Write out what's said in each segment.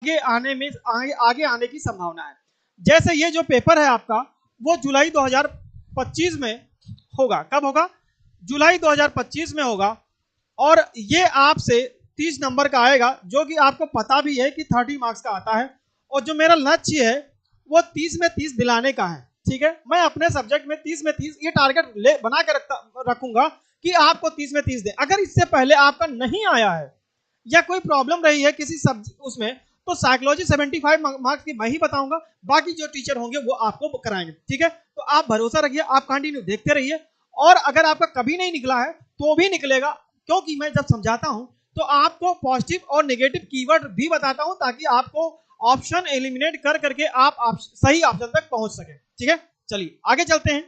आगे आने की संभावना है। जैसे ये जो पेपर है आपका वो जुलाई 2025 में होगा। कब होगा? जुलाई 2025 में होगा। और ये आपसे 30 नंबर का आएगा, जो कि आपको पता भी है कि 30 मार्क्स का आता है। और जो मेरा लक्ष्य है वो 30 में 30 दिलाने का है। ठीक है, मैं अपने सब्जेक्ट में 30 में 30 ये टारगेट बना के रखूंगा कि आपको 30 में 30 दे। अगर इससे पहले आपका नहीं आया है या कोई प्रॉब्लम रही है किसी सब्जेक्ट उसमें, तो साइकोलॉजी 75 मार्क्स की मैं ही बताऊंगा, बाकी जो टीचर होंगे वो आपको कराएंगे। ठीक है, तो आप भरोसा रखिए, आप कंटिन्यू देखते रहिए। और अगर आपका कभी नहीं निकला है तो भी निकलेगा, क्योंकि मैं जब समझाता हूं तो आपको पॉजिटिव और नेगेटिव कीवर्ड भी बताता हूं, ताकि आपको ऑप्शन एलिमिनेट कर करके आप सही ऑप्शन तक पहुंच सके। ठीक है, चलिए आगे चलते हैं।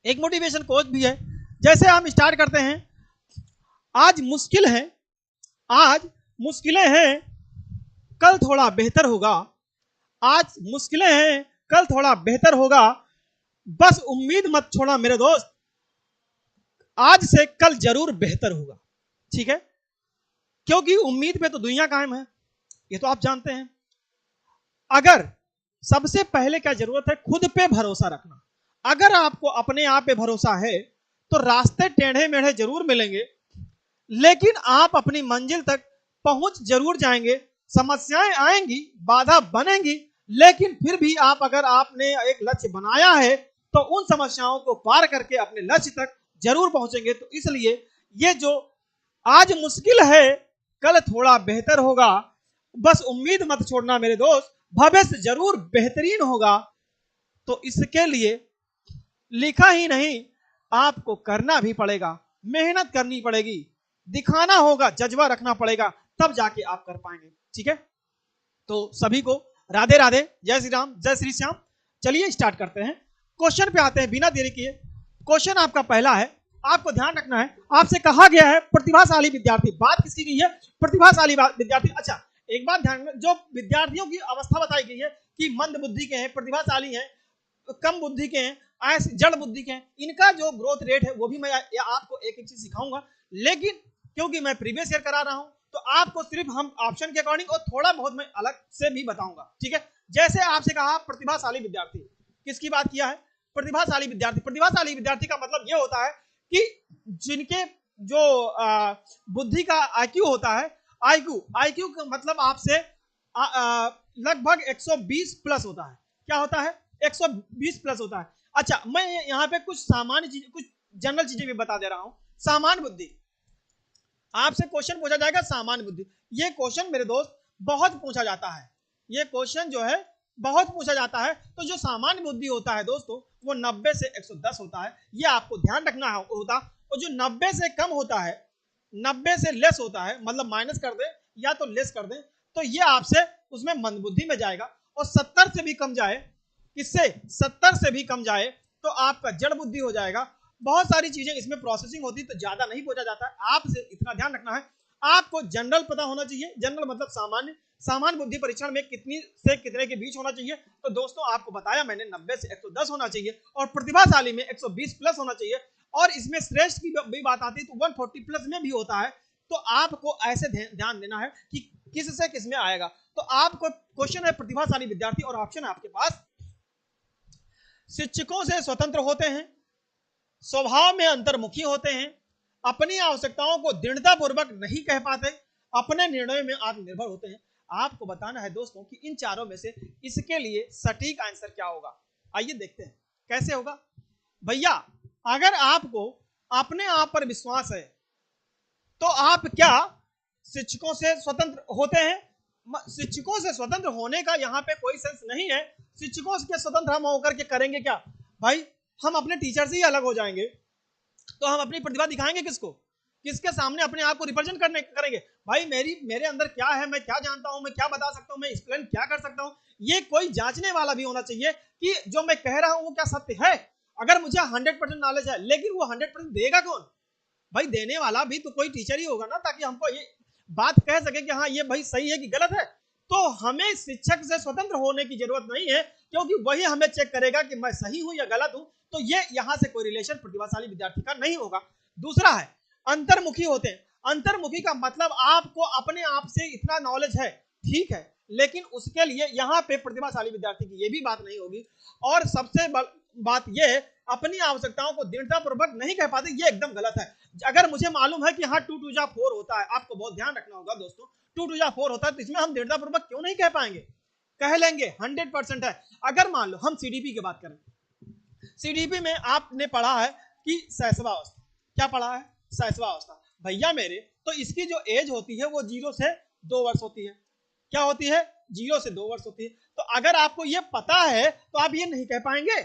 एक मोटिवेशन कोच भी है। जैसे हम स्टार्ट करते हैं, आज मुश्किल है, आज मुश्किलें हैं, कल थोड़ा बेहतर होगा। आज मुश्किलें हैं, कल थोड़ा बेहतर होगा। बस उम्मीद मत छोड़ना मेरे दोस्त, आज से कल जरूर बेहतर होगा। ठीक है, क्योंकि उम्मीद पे तो दुनिया कायम है, ये तो आप जानते हैं। अगर सबसे पहले क्या जरूरत है, खुद पे भरोसा रखना। अगर आपको अपने आप पे भरोसा है तो रास्ते टेढ़े मेढ़े जरूर मिलेंगे, लेकिन आप अपनी मंजिल तक पहुंच जरूर जाएंगे। समस्याएं आएंगी, बाधा बनेंगी, लेकिन फिर भी आप, अगर आपने एक लक्ष्य बनाया है तो उन समस्याओं को पार करके अपने लक्ष्य तक जरूर पहुंचेंगे। तो इसलिए ये जो आज मुश्किल है, कल थोड़ा बेहतर होगा, बस उम्मीद मत छोड़ना मेरे दोस्त, भविष्य जरूर बेहतरीन होगा। तो इसके लिए लिखा ही नहीं, आपको करना भी पड़ेगा, मेहनत करनी पड़ेगी, दिखाना होगा, जज्बा रखना पड़ेगा, तब जाके आप कर पाएंगे। ठीक है, तो सभी को राधे राधे, जय श्री राम, जय श्री श्याम। चलिए स्टार्ट करते हैं, क्वेश्चन पे आते हैं बिना देरी किए। क्वेश्चन आपका पहला है, आपको ध्यान रखना है, आपसे कहा गया है प्रतिभाशाली विद्यार्थी। बात किसकी गई है? प्रतिभाशाली विद्यार्थी। अच्छा, एक बात ध्यान में, जो विद्यार्थियों की अवस्था बताई गई है कि मंद बुद्धि के हैं, प्रतिभाशाली हैं, कम बुद्धि के हैं, जड़ बुद्धि के हैं, इनका जो ग्रोथ रेट है वो भी मैं आपको एक एक चीज सिखाऊंगा। लेकिन क्योंकि मैं प्रीवियस ईयर करा रहा हूं तो आपको सिर्फ हम ऑप्शन के अकॉर्डिंग और थोड़ा बहुत मैं अलग से भी बताऊंगा। ठीक है, जैसे आपसे कहा प्रतिभाशाली विद्यार्थी, किसकी बात किया है? प्रतिभाशाली विद्यार्थी। प्रतिभाशाली विद्यार्थी का मतलब यह होता है कि जिनके जो बुद्धि का आईक्यू होता है, आईक्यू आईक्यू का मतलब आपसे लगभग 120 प्लस होता है। क्या होता है? 120 प्लस होता है। अच्छा, मैं यहाँ पे कुछ सामान्य चीज, कुछ जनरल चीजें भी बता दे रहा हूं। सामान्य बुद्धि, आपसे क्वेश्चन पूछा जाएगा सामान्य बुद्धि। ये क्वेश्चन मेरे दोस्त बहुत पूछा जाता है, ये क्वेश्चन जो है बहुत पूछा जाता है। तो जो सामान्य बुद्धि होता है दोस्तों, वो 90 से 110 होता है, ये आपको ध्यान रखना होता। और जो 90 से कम होता है, 90 से लेस होता है, मतलब माइनस कर दे या तो लेस कर दे, तो ये आपसे उसमें मंदबुद्धि में जाएगा। और 70 से भी कम जाए, किससे? 70 से भी कम जाए तो आपका जड़ बुद्धि हो जाएगा। बहुत सारी चीजें इसमें प्रोसेसिंग होती है, तो ज्यादा नहीं पूछा जाता है। आपसे इतना ध्यान रखना है, आपको जनरल पता होना चाहिए। जनरल मतलब सामान्य। सामान्य बुद्धि परीक्षण में कितनी से कितने के बीच होना चाहिए? तो दोस्तों आपको बताया मैंने, 90 से 110 होना चाहिए, और प्रतिभाशाली में 120 प्लस होना चाहिए। और इसमें श्रेष्ठ की भी बात आती है तो 140 प्लस में भी होता है। तो आपको ऐसे ध्यान देना है कि किस से किस में आएगा। तो आपको क्वेश्चन है प्रतिभाशाली विद्यार्थी, और ऑप्शन है आपके पास, शिक्षकों से स्वतंत्र होते हैं, स्वभाव में अंतर्मुखी होते हैं, अपनी आवश्यकताओं को दृढ़तापूर्वक नहीं कह पाते, अपने निर्णय में आत्मनिर्भर होते हैं। आपको बताना है दोस्तों कि इन चारों में से इसके लिए सटीक आंसर क्या होगा। आइए देखते हैं कैसे होगा। भैया, अगर आपको अपने आप पर विश्वास है तो आप क्या शिक्षकों से स्वतंत्र होते हैं? शिक्षकों से स्वतंत्र होने का यहाँ पे कोई सेंस नहीं है। शिक्षकों से स्वतंत्र हम होकर के करेंगे क्या? भाई, हम अपने टीचर से ही अलग हो जाएंगे तो हम अपनी प्रतिभा दिखाएंगे किसको? किसके सामने अपने आप को रिप्रेजेंट करेंगे? भाई, मेरे अंदर क्या है, मैं क्या जानता हूं, मैं क्या बता सकता हूं, मैं एक्सप्लेन क्या कर सकता हूं, ये कोई जांचने वाला भी होना चाहिए कि जो मैं कह रहा हूं वो क्या सत्य है। अगर मुझे 100% नॉलेज है, लेकिन वो 100% देगा कौन? भाई, देने वाला भी तो कोई टीचर ही होगा ना, ताकि हमको ये बात कह सके कि हाँ ये भाई सही है कि गलत है। तो हमें शिक्षक से स्वतंत्र होने की जरूरत नहीं है, क्योंकि वही हमें चेक करेगा कि मैं सही हूं या गलत हूं। तो ये यहां से कोई रिलेशन प्रतिभाशाली विद्यार्थी का नहीं होगा। दूसरा है अंतर्मुखी होते हैं। अंतर्मुखी का मतलब आपको अपने आप से इतना नॉलेज है, ठीक है, लेकिन उसके लिए यहाँ पे प्रतिभाशाली विद्यार्थी की ये भी बात नहीं होगी। और सबसे बात ये, अपनी आवश्यकताओं को दृढ़तापूर्वक नहीं कह पाते, ये एकदम गलत है। अगर मुझे मालूम है कि हाँ 2 2 जा 4 होता है, आपको बहुत ध्यान रखना होगा दोस्तों, 2 2 जा 4 होता है, तो इसमें हम दृढ़तापूर्वक क्यों नहीं कह पाएंगे? कह लेंगे, 100% है। अगर मान लो हम सीडीपी की बात करें, सीडीपी में आपने पढ़ा है कि शैशवावस्था, क्या पढ़ा है? शैशवावस्था। भैया मेरे, तो इसकी जो एज होती है वो 0 से 2 वर्ष होती है। क्या होती है? 0 से 2 वर्ष होती है। तो अगर आपको ये पता है तो आप ये नहीं कह पाएंगे?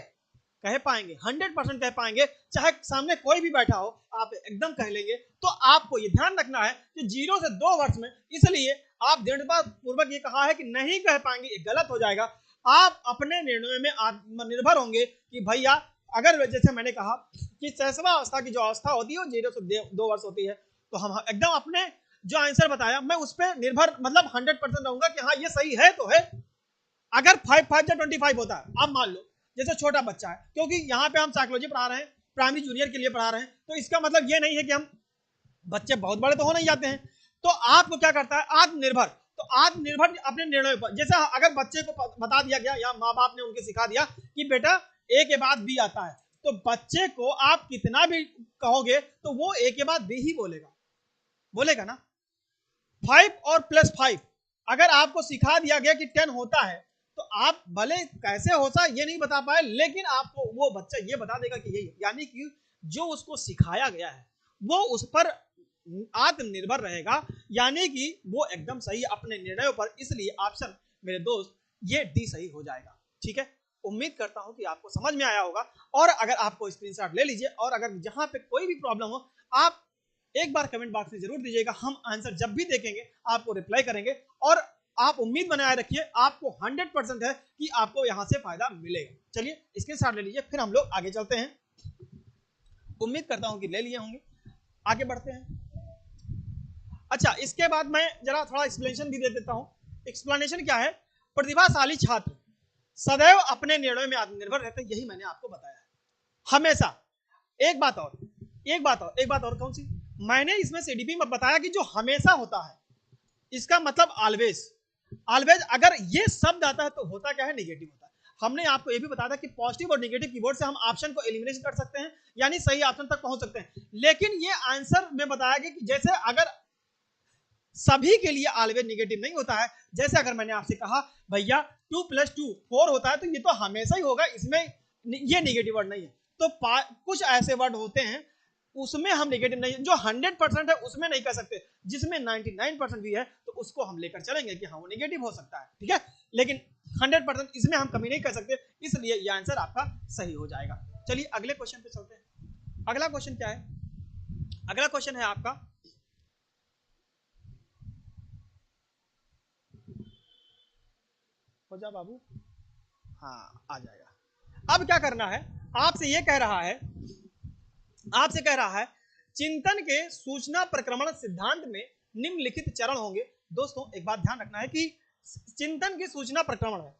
कह पाएंगे, 100% कह पाएंगे। चाहे सामने कोई भी बैठा हो, आप एकदम कह लेंगे। तो आपको ये ध्यान रखना है कि 0 से 2 वर्ष में, इसलिए आप दृढ़तापूर्वक ये कहा है कि नहीं कह पाएंगे, ये गलत हो जाएगा। आप अपने निर्णय में आत्मनिर्भर होंगे कि भैया, अगर जैसे मैंने कहा कि शैशवावस्था की जो अवस्था होती है वो 0 से 2 वर्ष होती है, तो हम एकदम अपने जो आंसर बताया मैं उस पर निर्भर, मतलब 100% रहूंगा कि हाँ ये सही है तो है। अगर 5 5 या 25 होता है, अब मान लो जैसे छोटा बच्चा है, क्योंकि यहाँ पे हम साइकोलॉजी पढ़ा रहे हैं, प्राइमरी जूनियर के लिए पढ़ा रहे हैं, तो इसका मतलब ये नहीं है कि हम बच्चे बहुत बड़े तो हो नहीं जाते हैं। तो आपको क्या करता है? आत्मनिर्भर। तो आत्मनिर्भर अपने निर्णय पर, जैसे अगर बच्चे को बता दिया गया या माँ बाप ने उनके सिखा दिया कि बेटा ए के बाद बी आता है, तो बच्चे को आप कितना भी कहोगे तो वो ए के बाद बी ही बोलेगा, बोलेगा ना। 5 और +5 अगर आपको सिखा दिया गया कि 10 होता है, तो आप भले कैसे होता ये नहीं बता पाए, लेकिन आपको वो बच्चा ये बता देगा कि यही, यानी कि जो उसको सिखाया गया है वो उस पर आत्मनिर्भर रहेगा, यानी कि वो एकदम सही अपने निर्णयों पर। इसलिए ऑप्शन मेरे दोस्त ये डी सही हो जाएगा। ठीक है, उम्मीद करता हूं कि आपको समझ में आया होगा। और अगर आपको स्क्रीनशॉट ले लीजिए, और अगर जहां पे कोई भी प्रॉब्लम हो आप एक बार कमेंट बॉक्स में जरूर दीजिएगा। हम आंसर जब भी देखेंगे आपको रिप्लाई करेंगे। और आप उम्मीद बनाए रखिए, आपको 100% है कि आपको यहां से फायदा मिलेगा। चलिए स्क्रीनशॉट ले लीजिए, फिर हम लोग आगे चलते हैं। उम्मीद करता हूं कि ले लिए होंगे। आगे बढ़ते हैं। अच्छा, इसके बाद मैं जरा थोड़ा एक्सप्लेनेशन भी दे देता हूं। एक्सप्लेनेशन क्या है? प्रतिभाशाली छात्र सदैव अपने निर्णय में आत्मनिर्भर रहते हैं, यही मैंने आपको बताया है हमेशा। एक बात और कौन सी? मैंने इसमें सीडीपी में बताया कि जो हमेशा होता है, इसका मतलब ऑलवेज। ऑलवेज अगर ये शब्द आता है तो होता क्या है? नेगेटिव होता है। हमने आपको ये भी बताया था कि पॉजिटिव और नेगेटिव कीवर्ड से हम ऑप्शन को एलिमिनेशन कर सकते हैं, यानी सही ऑप्शन तक पहुंच सकते हैं। लेकिन ये आंसर में बताया गया कि जैसे अगर सभी के लिए ऑलवेज नेगेटिव नहीं होता है। जैसे अगर मैंने आपसे कहा भैया 2 + 2 4 होता है, तो ये तो हमेशा ही होगा, इसमें ये नेगेटिव वर्ड नहीं है। तो कुछ ऐसे वर्ड होते हैं उसमें हम नेगेटिव नहीं, जो 100% है उसमें नहीं कह सकते, जिसमें 99% भी है तो उसको हम लेकर चलेंगे कि हाँ वो नेगेटिव हो सकता है। ठीक है, लेकिन 100% इसमें हम कमी नहीं कर सकते, इसलिए ये आंसर आपका सही हो जाएगा। चलिए अगले क्वेश्चन पे चलते हैं। अगला क्वेश्चन क्या है? अगला क्वेश्चन है आपका, हो जा बाबू, हाँ आ जाएगा। अब क्या करना है? आपसे ये कह रहा है, आपसे कह रहा है चिंतन के सूचना प्रक्रमण सिद्धांत में निम्नलिखित चरण होंगे। दोस्तों एक बात ध्यान रखना है कि चिंतन की सूचना प्रक्रमण है।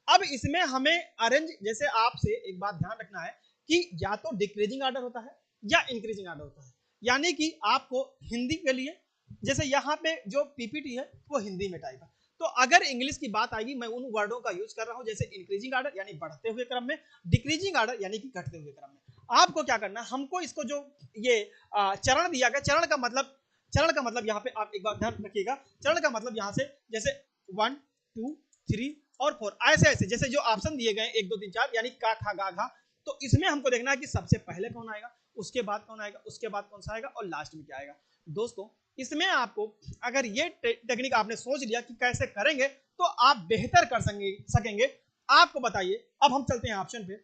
अब इसमें हमें अरेंज, जैसे आपसे एक बात ध्यान रखना है कि या तो डिक्रीजिंग ऑर्डर होता है या इंक्रीजिंग ऑर्डर होता है। यानी कि आपको हिंदी के लिए, जैसे यहाँ पे जो पीपीटी है वो हिंदी में टाइप है, तो अगर इंग्लिश की बात आएगी मैं उन वर्डों का यूज कर रहा हूं, जैसे इंक्रीजिंग ऑर्डर यानी बढ़ते हुए क्रम में, डिक्रीजिंग ऑर्डर यानी कि घटते हुए क्रम में। आपको क्या करना है? हमको इसको जो ये चरण दिया गया, चरण का मतलब यहाँ पे आप एक बार ध्यान रखिएगा। चरण का मतलब यहाँ से जैसे 1 2 3 और 4 ऐसे ऐसे, जैसे जो ऑप्शन दिए गए 1 2 3 4 यानी का खा गा घा, तो इसमें हमको देखना है कि सबसे पहले कौन आएगा, उसके बाद कौन आएगा, उसके बाद कौन सा आएगा और लास्ट में क्या आएगा। दोस्तों इसमें आपको अगर ये टेक्निक आपने सोच लिया कि कैसे करेंगे तो आप बेहतर कर सकेंगे। आपको बताइए, अब हम चलते हैं ऑप्शन पे।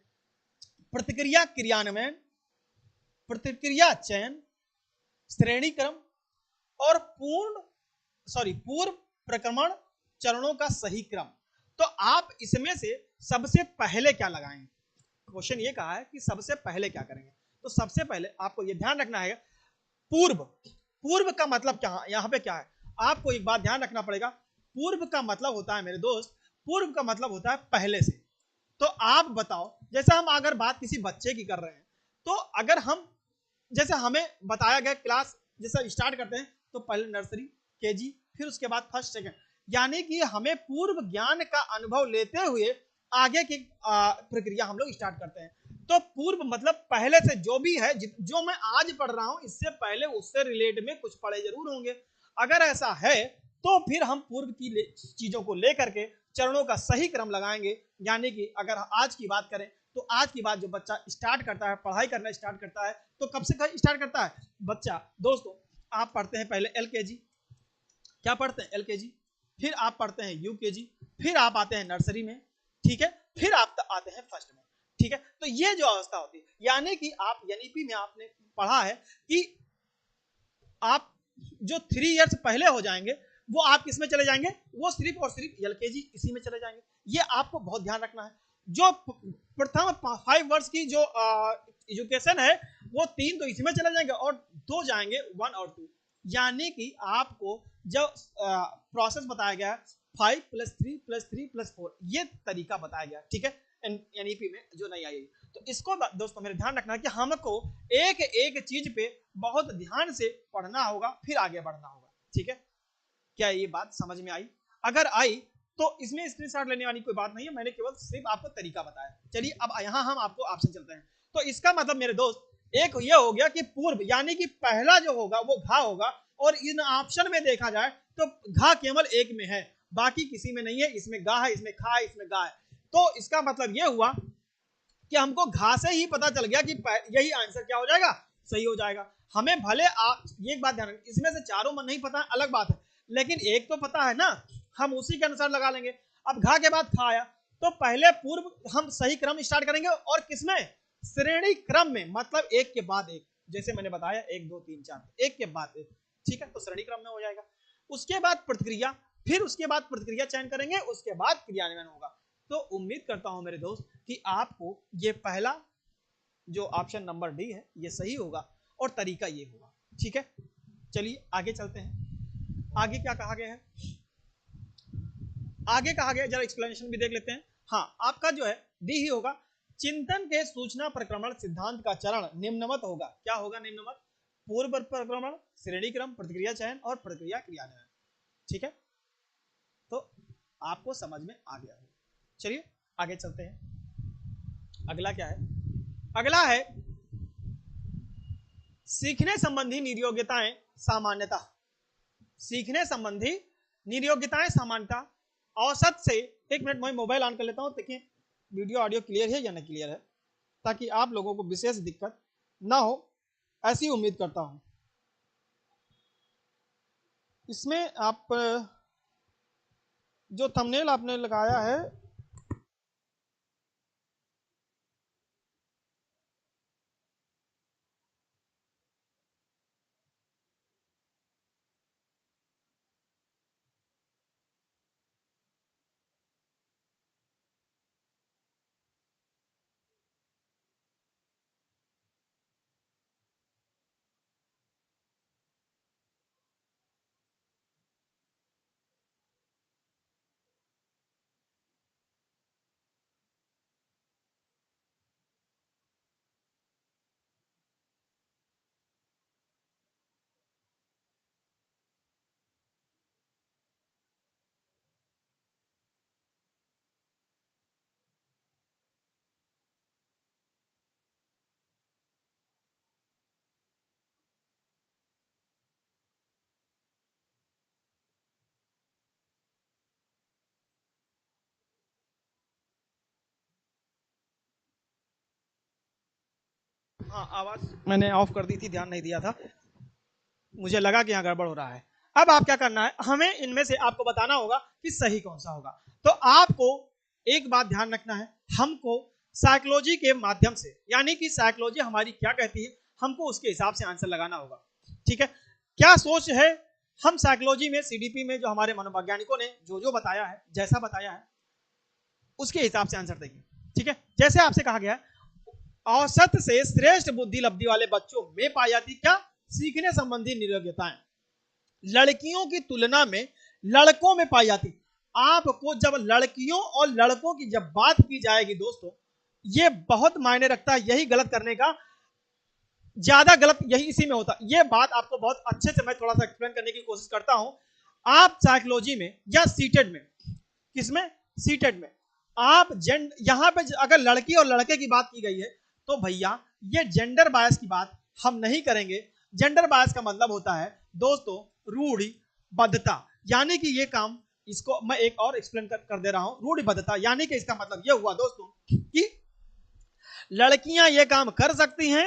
प्रतिक्रिया क्रियान्वयन, प्रतिक्रिया चयन, श्रेणी क्रम और पूर्व प्रक्रमण चरणों का सही क्रम। तो आप इसमें से सबसे पहले क्या लगाएंगे? क्वेश्चन ये कहा है कि सबसे पहले क्या करेंगे। तो सबसे पहले आपको ये ध्यान रखना है, पूर्व का मतलब क्या, यहां पे क्या है आपको एक बात ध्यान रखना पड़ेगा। पूर्व का मतलब होता है मेरे दोस्त, पूर्व का मतलब होता है पहले से। तो आप बताओ, जैसे हम अगर बात किसी बच्चे की कर रहे हैं, तो अगर हम, जैसे हमें बताया गया क्लास जैसे स्टार्ट करते हैं तो पहले नर्सरी, केजी, फिर उसके बाद फर्स्ट सेकंड, यानी कि हमें पूर्व ज्ञान का अनुभव लेते हुए आगे की प्रक्रिया हम लोग स्टार्ट करते हैं। तो पूर्व मतलब पहले से जो भी है, जो मैं आज पढ़ रहा हूं इससे पहले उससे रिलेट में कुछ पढ़े जरूर होंगे। अगर ऐसा है तो फिर हम पूर्व की चीजों को लेकर के चरणों का सही क्रम लगाएंगे। यानी कि अगर आज की बात करें तो आज की बात जो बच्चा स्टार्ट करता है, पढ़ाई करना स्टार्ट करता है, तो कब से स्टार्ट करता है बच्चा? दोस्तों, आप पढ़ते हैं पहले एलकेजी, क्या पढ़ते हैं? एलकेजी, फिर आप पढ़ते हैं यूकेजी, फिर आप आते हैं नर्सरी में, ठीक है, फिर आप आते हैं फर्स्ट में, ठीक है। तो ये जो अवस्था होती है, यानी कि आप एनईपी में आपने पढ़ा है कि आप जो 3 इयर्स पहले हो जाएंगे वो आप किस में चले जाएंगे? वो सिर्फ और सिर्फ एलकेजी इसी में चले जाएंगे। ये आपको बहुत ध्यान रखना है। जो प्रथम 5 वर्ष की जो एजुकेशन है वो 3 तो इसी में चले जाएंगे और 2 जाएंगे 1 और 2। यानी कि आपको जब प्रोसेस बताया गया 5 + 3 + 3 + 4 ये तरीका बताया गया, ठीक है, एनईपी में जो नहीं आई। तो इसको दोस्तों मेरे ध्यान रखना है कि हमको एक एक चीज पे बहुत ध्यान से पढ़ना होगा, फिर आगे बढ़ना होगा, ठीक है। क्या ये बात समझ में आई? अगर आई तो इसमें स्क्रीनशॉट लेने वाली कोई बात नहीं है, मैंने केवल सिर्फ आपको तरीका बताया। चलिए अब यहाँ हम आपको ऑप्शन चलते हैं। तो इसका मतलब मेरे दोस्त एक ये हो गया कि पूर्व यानी कि पहला जो होगा वो घा होगा, और इन ऑप्शन में देखा जाए तो घा केवल एक में है, बाकी किसी में नहीं है। इसमें गा है, इसमें खा है, इसमें गा है। तो इसका मतलब ये हुआ कि हमको घा से ही पता चल गया कि यही आंसर क्या हो जाएगा? सही हो जाएगा। हमें भले एक बात ध्यान रखना, इसमें से चारों मन नहीं पता है अलग बात है, लेकिन एक तो पता है ना, हम उसी के अनुसार लगा लेंगे। अब घा के बाद खा आया तो पहले पूर्व हम सही क्रम स्टार्ट करेंगे, और किसमें? श्रेणी क्रम में, मतलब एक के बाद एक, जैसे मैंने बताया 1 2 3 4, एक के बाद एक, ठीक है। तो श्रेणी क्रम में हो जाएगा। उसके बाद प्रतिक्रिया, फिर उसके बाद प्रतिक्रिया चयन करेंगे, उसके बाद क्रियान्वयन होगा। तो उम्मीद करता हूं मेरे दोस्त कि आपको ये पहला जो ऑप्शन नंबर डी है ये सही होगा और तरीका ये होगा, ठीक है। चलिए आगे चलते हैं। आगे क्या कहा गया है? आगे कहा गया, जरा एक्सप्लेनेशन भी देख लेते हैं। हाँ, आपका जो है डी ही होगा। चिंतन के सूचना प्रक्रमण सिद्धांत का चरण निम्नवत होगा। क्या होगा निम्नवत? पूर्व प्रक्रमण, श्रेणी क्रम, प्रतिक्रिया चयन और प्रतिक्रिया क्रियान्वयन, ठीक है। तो आपको समझ में आ गया होगा। चलिए आगे चलते हैं। अगला क्या है? अगला है सीखने संबंधी निर्योग्यताएं सामान्यता। सीखने संबंधी निर्योग्यताएं सामान्यता औसत से, एक मिनट मैं मोबाइल ऑन कर लेता हूं, देखिए वीडियो ऑडियो क्लियर है या नहीं क्लियर है, ताकि आप लोगों को विशेष दिक्कत ना हो, ऐसी उम्मीद करता हूं। इसमें आप जो थंबनेल आपने लगाया है हाँ, आवाज मैंने ऑफ कर दी थी, ध्यान नहीं दिया था, मुझे लगा कि यहाँ गड़बड़ हो रहा है। अब आप क्या करना है, हमें इनमें से आपको बताना होगा कि सही कौन सा होगा। तो आपको एक बात ध्यान रखना है, हमको साइकोलॉजी के माध्यम से, यानी कि साइकोलॉजी हमारी क्या कहती है, हमको उसके हिसाब से आंसर लगाना होगा, ठीक है। क्या सोच है, हम साइकोलॉजी में सीडीपी में जो हमारे मनोवैज्ञानिकों ने जो बताया है, जैसा बताया है उसके हिसाब से आंसर देंगे, ठीक है। जैसे आपसे कहा गया औसत से श्रेष्ठ बुद्धि लब्धि वाले बच्चों में पाई जाती क्या? सीखने संबंधी निर्योग्यताएं लड़कियों की तुलना में लड़कों में पाई जाती। आपको जब लड़कियों और लड़कों की जब बात की जाएगी दोस्तों, ये बहुत मायने रखता है, यही गलत करने का ज्यादा गलत यही इसी में होता है। ये बात आपको बहुत अच्छे से मैं थोड़ा सा एक्सप्लेन करने की कोशिश करता हूं। आप साइकोलॉजी में या सीटेड में, किसमें, सीटेड में, आप यहां पे अगर लड़की और लड़के की बात की गई है तो भैया ये जेंडर बायस की बात हम नहीं करेंगे। जेंडर बायस का मतलब होता है दोस्तों रूढ़िबद्धता, यानी कि ये काम, इसको मैं एक और एक्सप्लेन कर दे रहा हूं। रूढ़िबद्धता यानी कि इसका मतलब ये हुआ दोस्तों कि लड़कियां ये काम कर सकती हैं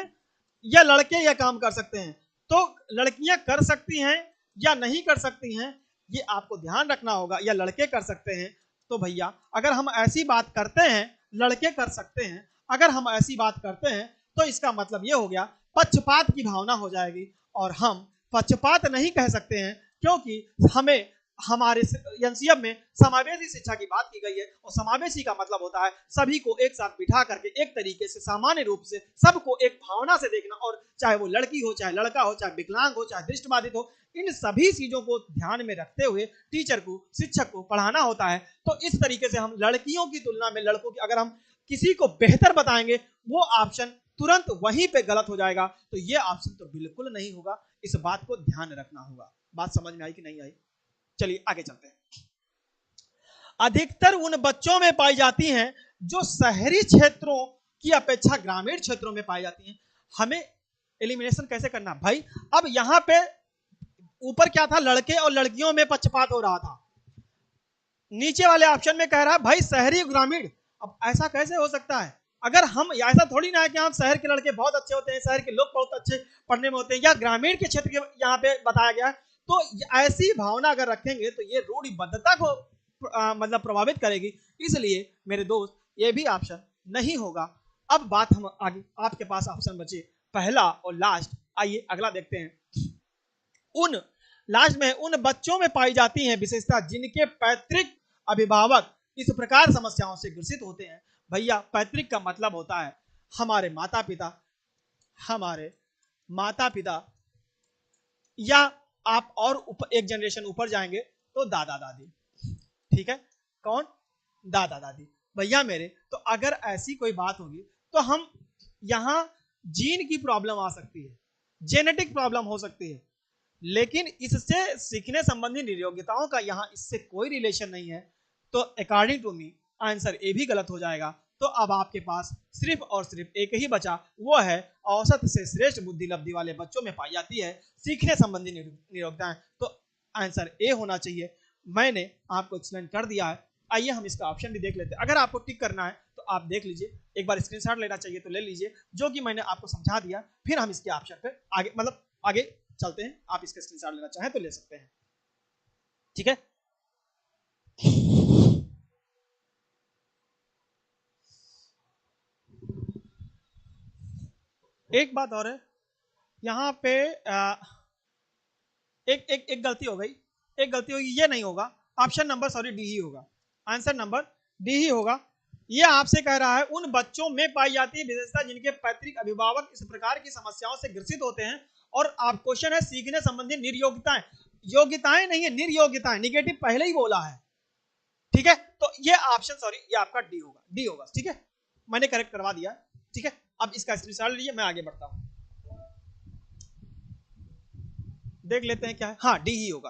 या लड़के ये काम कर सकते हैं। तो लड़कियां कर सकती हैं या नहीं कर सकती हैं ये आपको ध्यान रखना होगा, या लड़के कर सकते हैं। तो भैया अगर हम ऐसी बात करते हैं लड़के कर सकते हैं, अगर हम ऐसी बात करते हैं तो इसका मतलब ये हो गया पक्षपात की भावना हो जाएगी, और हम पक्षपात नहीं कह सकते हैं क्योंकि हमें हमारे एनसीएफ में समावेशी शिक्षा की बात की गई है, और समावेशी का मतलब होता है सभी को एक साथ बिठा करके एक तरीके से सामान्य रूप से सबको एक भावना से देखना, और चाहे वो लड़की हो, चाहे लड़का हो, चाहे विकलांग हो, चाहे दृष्टिबाधित हो, इन सभी चीजों को ध्यान में रखते हुए टीचर को, शिक्षक को पढ़ाना होता है। तो इस तरीके से हम लड़कियों की तुलना में लड़कों की अगर हम किसी को बेहतर बताएंगे वो ऑप्शन तुरंत वहीं पे गलत हो जाएगा, तो ये ऑप्शन तो बिल्कुल नहीं होगा। इस बात को ध्यान रखना होगा। बात समझ में आई कि नहीं आई? चलिए आगे चलते हैं। अधिकतर उन बच्चों में पाई जाती हैं जो शहरी क्षेत्रों की अपेक्षा ग्रामीण क्षेत्रों में पाई जाती हैं। हमें एलिमिनेशन कैसे करना भाई? अब यहां पे ऊपर क्या था, लड़के और लड़कियों में पक्षपात हो रहा था, नीचे वाले ऑप्शन में कह रहा है भाई शहरी ग्रामीण। अब ऐसा कैसे हो सकता है? अगर हम, ऐसा थोड़ी ना है कि हम शहर के लड़के बहुत अच्छे होते हैं, शहर के लोग बहुत अच्छे पढ़ने में होते हैं, या ग्रामीण के क्षेत्र के यहाँ पे बताया गया है। तो ऐसी भावना अगर रखेंगे तो ये रूढ़िबद्धता को मतलब प्रभावित करेगी। इसलिए मेरे दोस्त ये भी ऑप्शन नहीं होगा। अब बात हम आगे, आपके पास ऑप्शन बचे पहला और लास्ट। आइए अगला देखते हैं। उन लास्ट में उन बच्चों में पाई जाती हैं विशेषता जिनके पैतृक अभिभावक इस प्रकार समस्याओं से ग्रसित होते हैं। भैया पैतृक का मतलब होता है हमारे माता पिता, हमारे माता पिता, या आप और एक जनरेशन ऊपर जाएंगे तो दादा दादी। ठीक है, कौन? दादा दादी। भैया मेरे, तो अगर ऐसी कोई बात होगी तो हम यहां जीन की प्रॉब्लम आ सकती है, जेनेटिक प्रॉब्लम हो सकती है, लेकिन इससे सीखने संबंधी नियोग्यताओं का यहां इससे कोई रिलेशन नहीं है। तो according to me answer A भी गलत हो जाएगा। तो अब आपके पास सिर्फ और सिर्फ एक ही बचा, वो है औसत से श्रेष्ठ बुद्धि लब्धि वाले बच्चों में पाई जाती है सीखने संबंधी नियोग्यताएं। तो आंसर ए होना चाहिए। मैंने आपको एक्सप्लेन कर दिया है। आइए हम इसका ऑप्शन भी देख लेते हैं। अगर आपको टिक करना है तो आप देख लीजिए, एक बार स्क्रीनशॉट लेना चाहिए तो ले लीजिए, जो कि मैंने आपको समझा दिया। फिर हम इसके ऑप्शन पे आगे मतलब आगे चलते हैं। आप इसका स्क्रीनशॉट लेना चाहें तो ले सकते हैं। ठीक है, एक बात और है यहाँ पे एक गलती हो गई, एक गलती होगी, ये नहीं होगा ऑप्शन नंबर, सॉरी डी ही होगा, आंसर नंबर डी ही होगा। ये आपसे कह रहा है उन बच्चों में पाई जाती है विशेषता जिनके पैतृक अभिभावक इस प्रकार की समस्याओं से ग्रसित होते हैं। और आप क्वेश्चन है सीखने संबंधी निर्योग्यताएं, योग्यताएं नहीं है निर्योग्यताएं, निगेटिव पहले ही बोला है। ठीक है, तो ये ऑप्शन सॉरी ये आपका डी होगा, डी होगा। ठीक है, मैंने करेक्ट करवा दिया। ठीक है, अब इसका स्क्रीनशॉट लीजिए, मैं आगे बढ़ता हूं। देख लेते हैं क्या है। हाँ, डी ही होगा।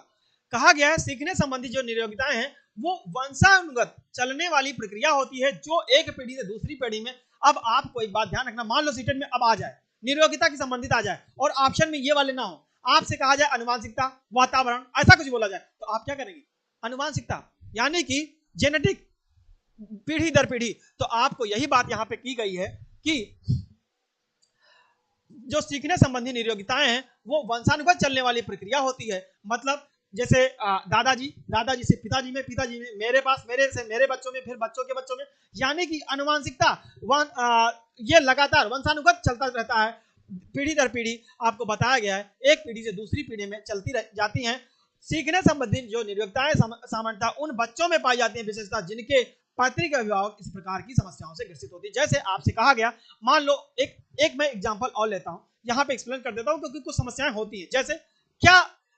कहा गया है सीखने संबंधी जो नियोग्यताएं हैं वो वंशानुगत चलने वाली प्रक्रिया होती है जो एक पीढ़ी से दूसरी पीढ़ी में। अब आपको एक बात ध्यान रखना, मान लो सीटेट में अब आ जाए नियोग्यता की संबंधित आ जाए और ऑप्शन में ये वाले ना हो, आपसे कहा जाए अनुवांशिकता, वातावरण, ऐसा कुछ बोला जाए, तो आप क्या करेंगे? अनुवांशिकता यानी कि जेनेटिक, पीढ़ी दर पीढ़ी। तो आपको यही बात यहां पे की गई है कि जो सीखने संबंधी नियोग्यताएं हैं वो वंशानुगत चलने वाली प्रक्रिया होती है। मतलब जैसे दादाजी से पिताजी में, पिताजी में मेरे पास, मेरे से मेरे बच्चों में, फिर बच्चों के बच्चों में, यानी कि अनुवांशिकता ये लगातार वंशानुगत चलता रहता है पीढ़ी दर पीढ़ी। आपको बताया गया है एक पीढ़ी से दूसरी पीढ़ी में चलती जाती हैं। सीखने संबंधी जो नियोग्यताएं सामान्यतः उन बच्चों में पाई जाती है विशेषता जिनके पैतृक अभिभावक इस प्रकार की समस्याओं से ग्रसित होती है। जैसे आपसे कहा गया, मान लो एक मैं एग्जांपल और लेता हूं, यहां पे एक्सप्लेन कर देता हूं क्योंकि कुछ समस्याएं होती हैं। जैसे क्या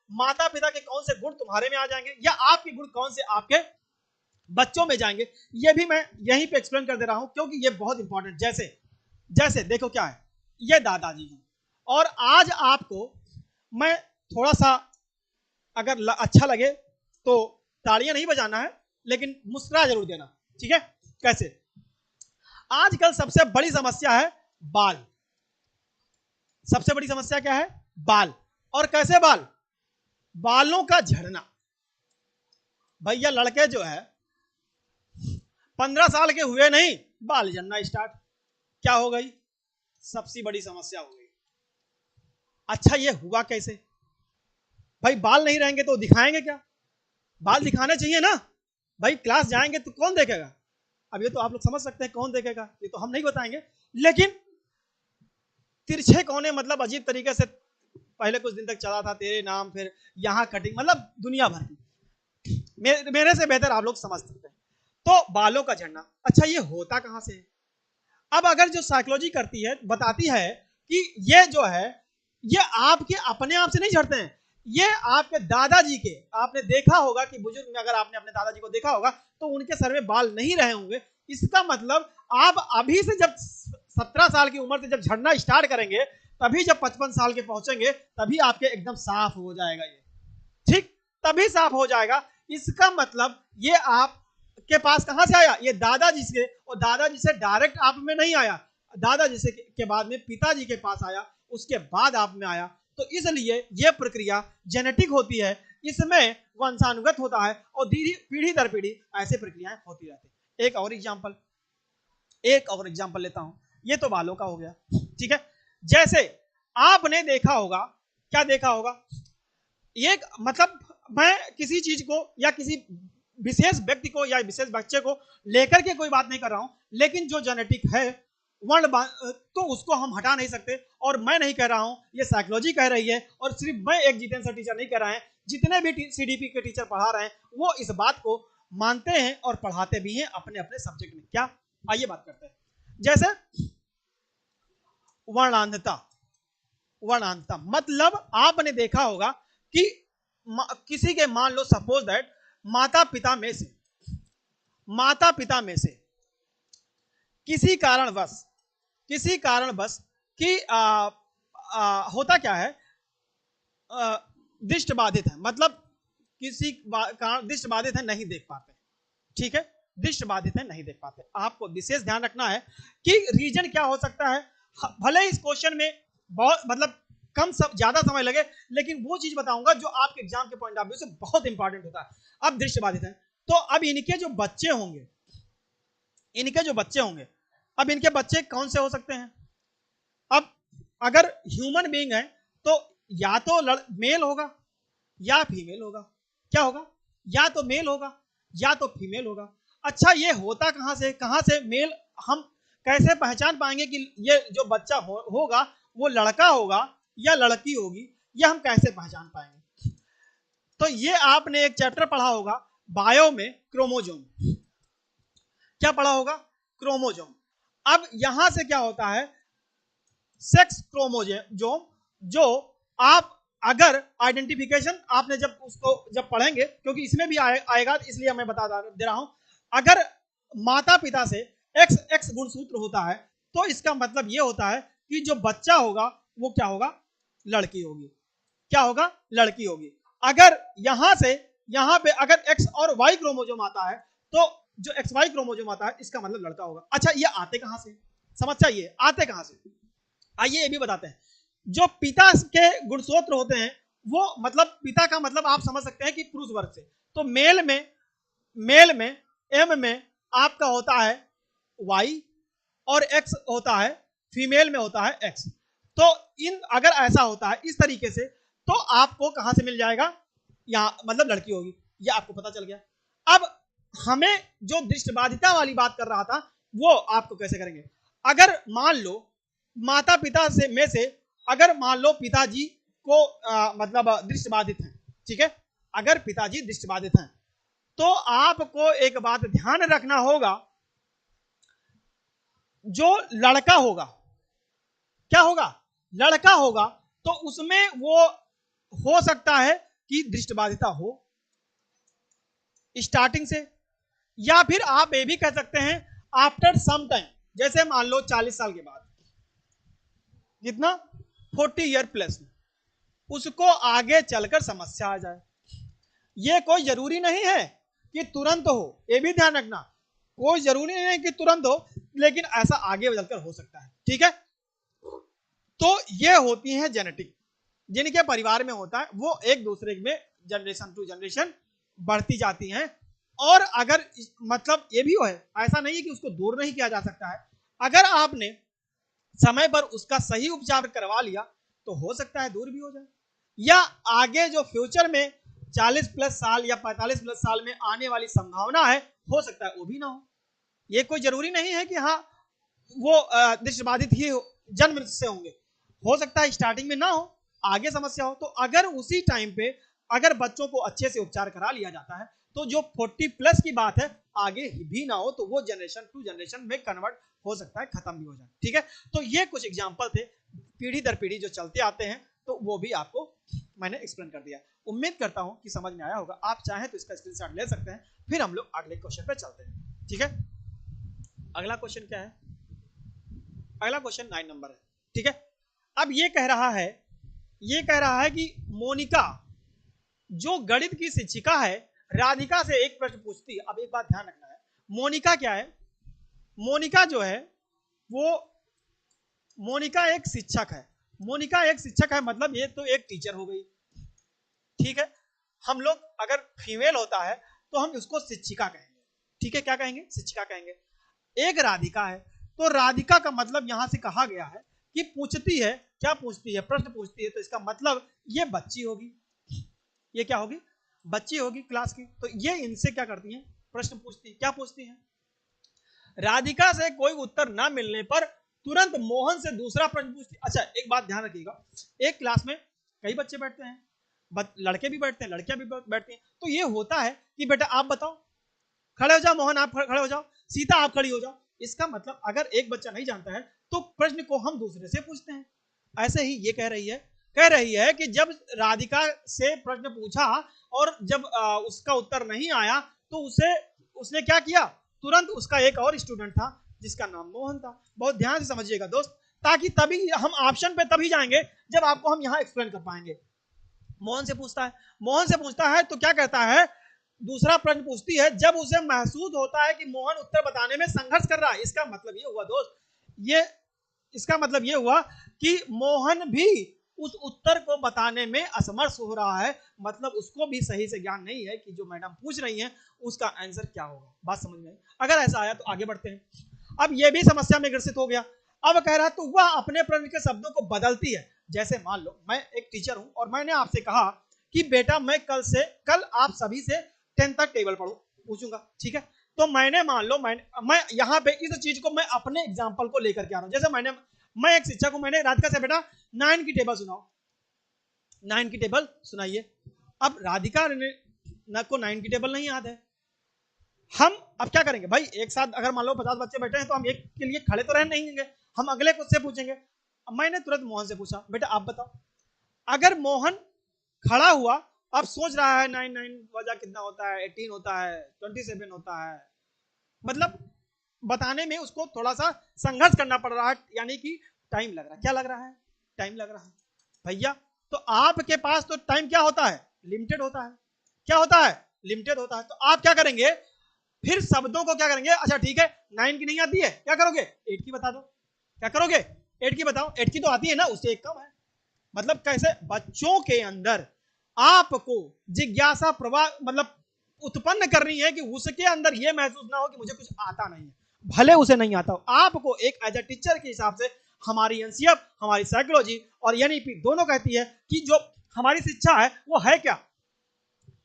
माता पिता के कौन से गुण तुम्हारे में आ जाएंगे या आपके गुण कौन से आपके बच्चों में जाएंगे, ये भी मैं यहीं पे एक्सप्लेन कर दे रहा हूं क्योंकि ये बहुत इंपॉर्टेंट। जैसे देखो क्या है, ये दादाजी हैं और आज आपको मैं थोड़ा सा अगर अच्छा लगे तो तालियां नहीं बजाना है, लेकिन मुस्कुरा जरूर देना, ठीक है। कैसे? आजकल सबसे बड़ी समस्या है बाल। सबसे बड़ी समस्या क्या है? बाल। और कैसे बाल? बालों का झड़ना। भैया लड़के जो है 15 साल के हुए नहीं, बाल झड़ना स्टार्ट। क्या हो गई? सबसे बड़ी समस्या हो गई। अच्छा ये हुआ कैसे? भाई बाल नहीं रहेंगे तो दिखाएंगे क्या? बाल दिखाने चाहिए ना भाई। क्लास जाएंगे तो कौन देखेगा? अब ये तो आप लोग समझ सकते हैं कौन देखेगा, ये तो हम नहीं बताएंगे। लेकिन तिरछे कोने मतलब अजीब तरीके से पहले कुछ दिन तक चला था, तेरे नाम, फिर यहाँ कटिंग, मतलब दुनिया भर की। मेरे से बेहतर आप लोग समझ सकते हैं। तो बालों का झड़ना, अच्छा ये होता कहां से है? अब अगर जो साइकोलॉजी करती है, बताती है कि ये जो है ये आपके अपने आप से नहीं झड़ते हैं, ये आपके दादाजी के, आपने देखा होगा कि बुजुर्ग में अगर आपने अपने दादाजी को देखा होगा तो उनके सर में बाल नहीं रहे होंगे। इसका मतलब आप अभी से जब 17 साल की उम्र से जब झड़ना स्टार्ट करेंगे, तभी जब 55 साल के पहुंचेंगे तभी आपके एकदम साफ हो जाएगा ये, ठीक, तभी साफ हो जाएगा। इसका मतलब ये आप के पास कहां से आया? ये दादाजी से, और दादाजी से डायरेक्ट आप में नहीं आया, दादाजी से के बाद में पिताजी के पास आया, उसके बाद आप में आया। तो इसलिए यह प्रक्रिया जेनेटिक होती है, इसमें वंशानुगत होता है और पीढ़ी दर पीढ़ी ऐसे प्रक्रियाएं होती रहती है। एक और एग्जांपल लेता हूं। ये तो बालों का हो गया, ठीक है। जैसे आपने देखा होगा, क्या देखा होगा? ये मतलब मैं किसी चीज को या किसी विशेष व्यक्ति को या विशेष बच्चे को लेकर के कोई बात नहीं कर रहा हूं, लेकिन जो जेनेटिक है वर्ण तो उसको हम हटा नहीं सकते। और मैं नहीं कह रहा हूं, ये साइकोलॉजी कह रही है, और सिर्फ मैं एक जितेंद्र सर टीचर नहीं कह रहा है, जितने भी सीडीपी के टीचर पढ़ा रहे हैं वो इस बात को मानते हैं और पढ़ाते भी हैं अपने अपने सब्जेक्ट में। क्या? आइए बात करते हैं। जैसे वर्णांधता। वर्णांधता मतलब आपने देखा होगा कि किसी के, मान लो सपोज दैट माता पिता में से किसी कारणवश कि होता क्या है, दृष्टि बाधित है, मतलब किसी कारण दृष्टि बाधित है, नहीं देख पाते, ठीक है, दृष्टि बाधित है, नहीं देख पाते। आपको विशेष ध्यान रखना है कि रीजन क्या हो सकता है। भले इस क्वेश्चन में बहुत मतलब ज्यादा समय लगे, लेकिन वो चीज बताऊंगा जो आपके एग्जाम के पॉइंट ऑफ व्यू से बहुत इंपॉर्टेंट होता है। अब दृष्टि बाधित है, तो अब इनके जो बच्चे होंगे, अब इनके बच्चे कौन से हो सकते हैं? अब अगर ह्यूमन बीइंग है तो या तो मेल होगा या फीमेल होगा। क्या होगा? या तो मेल होगा या तो फीमेल होगा। अच्छा ये होता कहां से मेल? हम कैसे पहचान पाएंगे कि ये जो बच्चा होगा वो लड़का होगा या लड़की होगी? ये हम कैसे पहचान पाएंगे? तो ये आपने एक चैप्टर पढ़ा होगा बायो में, क्रोमोजोम। क्या पढ़ा होगा? क्रोमोजोम। अब यहां से क्या होता है, सेक्स क्रोमोजोम, जो आप अगर आइडेंटिफिकेशन आपने जब पढ़ेंगे, क्योंकि इसमें भी आएगा इसलिए मैं बता दे रहा हूं, अगर माता पिता से एक्स गुणसूत्र होता है तो इसका मतलब यह होता है कि जो बच्चा होगा वो क्या होगा? लड़की होगी। क्या होगा? लड़की होगी। अगर यहां पे अगर एक्स और वाई क्रोमोजोम आता है तो जो एक्स वाई क्रोमोजोम आता है इसका मतलब लड़का होगा। अच्छा ये आते कहां से? समझ चाहिए आते कहां से। आइए ये भी बताते हैं। जो पिता के गुणसूत्र होते हैं वो मतलब पिता का मतलब आप समझ सकते हैं कि पुरुष वर्ग से। तो मेल में एम में आपका होता है वाई और एक्स होता है, फीमेल में होता है एक्स। तो अगर ऐसा होता है इस तरीके से तो आपको कहां से मिल जाएगा? यहां मतलब लड़की होगी, ये आपको पता चल गया। अब हमें जो दृष्टिबाधिता वाली बात कर रहा था वो आपको कैसे करेंगे? अगर मान लो माता पिता में से अगर मान लो पिताजी को मतलब दृष्टिबाधित है, ठीक है, अगर पिताजी दृष्टिबाधित हैं तो आपको एक बात ध्यान रखना होगा, जो लड़का होगा, क्या होगा? लड़का होगा, तो उसमें वो हो सकता है कि दृष्टिबाधिता हो स्टार्टिंग से, या फिर आप ये भी कह सकते हैं आफ्टर सम टाइम, जैसे मान लो 40 साल के बाद, कितना 40 ईयर प्लस, उसको आगे चलकर समस्या आ जाए। ये कोई जरूरी नहीं है कि तुरंत हो, ये भी ध्यान रखना, कोई जरूरी नहीं है कि तुरंत हो, लेकिन ऐसा आगे चलकर हो सकता है। ठीक है, तो ये होती हैं जेनेटिक, जिनके परिवार में होता है वो एक दूसरे में जनरेशन टू जनरेशन बढ़ती जाती हैं। और अगर मतलब ये भी है, ऐसा नहीं है कि उसको दूर नहीं किया जा सकता है, अगर आपने समय पर उसका सही उपचार करवा लिया तो हो सकता है दूर भी हो जाए, या आगे जो फ्यूचर में 40 प्लस साल या 45 प्लस साल में आने वाली संभावना है, हो सकता है वो भी ना हो। ये कोई जरूरी नहीं है कि हाँ वो दृष्टिबाधित ही जन्म से होंगे, हो सकता है स्टार्टिंग में ना हो, आगे समस्या हो। तो अगर उसी टाइम पे अगर बच्चों को अच्छे से उपचार करा लिया जाता है तो जो 40 प्लस की बात है आगे भी ना हो, तो वो जनरेशन टू जनरेशन में कन्वर्ट हो सकता है, खत्म भी हो जाए। ठीक है, तो ये कुछ एग्जाम्पल थे पीढ़ी दर पीढ़ी जो चलते आते हैं, तो वो भी आपको मैंने एक्सप्लेन कर दिया। उम्मीद करता हूं कि समझ में आया होगा। आप चाहें तो इसका स्क्रीनशॉट ले सकते हैं, फिर हम लोग अगले क्वेश्चन पे चलते हैं। ठीक है, अगला क्वेश्चन क्या है? अगला क्वेश्चन 9 नंबर है। ठीक है, अब ये कह रहा है कि मोनिका जो गणित की शिक्षिका है, राधिका से एक प्रश्न पूछती है। अब एक बात ध्यान रखना है, मोनिका क्या है? मोनिका जो है वो, मोनिका एक शिक्षक है। मोनिका एक शिक्षक है मतलब ये तो एक टीचर हो गई। ठीक है, हम लोग अगर फीमेल होता है तो हम उसको शिक्षिका कहेंगे। ठीक है, क्या कहेंगे? शिक्षिका कहेंगे। एक राधिका है, तो राधिका का मतलब यहां से कहा गया है कि पूछती है, क्या पूछती है? प्रश्न पूछती है, तो इसका मतलब ये बच्ची होगी। ये क्या होगी? बच्ची होगी क्लास की। तो ये इनसे क्या करती है? प्रश्न पूछती है। क्या पूछती है? राधिका से कोई उत्तर ना मिलने पर तुरंत मोहन से दूसरा प्रश्न पूछती है। अच्छा, एक बात ध्यान रखिएगा, एक क्लास में कई बच्चे बैठते हैं, लड़के भी बैठते हैं, लड़कियां भी बैठती हैं। तो ये होता है कि बेटा आप बताओ, खड़े हो जाओ, मोहन आप खड़े हो जाओ, सीता आप खड़ी हो जाओ। इसका मतलब अगर एक बच्चा नहीं जानता है तो प्रश्न को हम दूसरे से पूछते हैं। ऐसे ही ये कह रही है कि जब राधिका से प्रश्न पूछा और जब उसका उत्तर नहीं आया तो उसने क्या किया? तुरंत उसका एक और स्टूडेंट था जिसका नाम मोहन था। बहुत ध्यान से समझिएगा दोस्त, ताकि तभी हम ऑप्शन पे तभी जाएंगे जब आपको हम यहां एक्सप्लेन कर पाएंगे। मोहन से पूछता है तो क्या कहता है? दूसरा प्रश्न पूछती है जब उसे महसूस होता है कि मोहन उत्तर बताने में संघर्ष कर रहा है। इसका मतलब ये हुआ दोस्त, ये इसका मतलब ये हुआ कि मोहन भी उस उत्तर को बताने में असमर्थ हो रहा है। मतलब उसको भी सही से ज्ञान नहीं है कि जो मैडम पूछ रही हैं उसका आंसर क्या होगा। बात समझ में आई? अगर ऐसा आया तो आगे बढ़ते हैं। अब ये भी समस्या में ग्रसित हो गया। अब कह रहा तो वह अपने प्रश्न के शब्दों को बदलती है। जैसे मान लो मैं एक टीचर हूं और मैंने आपसे कहा कि बेटा मैं कल आप सभी से 10 तक टेबल पढ़ो पूछूंगा। ठीक है, तो मैंने मान लो मैं यहाँ पे इस चीज को मैं अपने एग्जाम्पल को लेकर के आ रहा हूँ। जैसे मैं एक शिक्षक हूं, मैंने राधिका से बेटा 9 की टेबल सुनाओ, 9 की टेबल सुनाइए। अब राधिका ने को 9 की टेबल नहीं याद है। हम अब क्या करेंगे भाई? एक साथ अगर मान लो 50 बच्चे बैठे हैं तो हम एक के लिए खड़े तो रह नहीं देंगे, हम अगले को से पूछेंगे। अब मैंने तुरंत मोहन से पूछा, बेटा आप बताओ। अगर मोहन खड़ा हुआ, अब सोच रहा है 9 9 वजह कितना होता है, 18 होता है, 27 होता है, मतलब बताने में उसको थोड़ा सा संघर्ष करना पड़ रहा है, यानी कि टाइम लग रहा है। क्या लग रहा है? टाइम लग रहा है भैया। तो आपके पास तो टाइम क्या होता है? लिमिटेड होता है। क्या होता है? लिमिटेड होता है। तो आप क्या करेंगे? फिर शब्दों को क्या करेंगे? अच्छा ठीक है, 9 की नहीं आती है, क्या करोगे? 8 की बता दो। क्या करोगे? 8 की बताओ। 8 की तो आती है ना, उससे एक कम है। मतलब कैसे? बच्चों के अंदर आपको जिज्ञासा प्रवाह मतलब उत्पन्न करनी है कि उसके अंदर यह महसूस ना हो कि मुझे कुछ आता नहीं है, भले उसे नहीं आता हो। आपको एक एज ए टीचर के हिसाब से हमारी एनसीएफ, हमारी साइकोलॉजी और एनईपी दोनों कहती है कि जो हमारी शिक्षा है वो है क्या?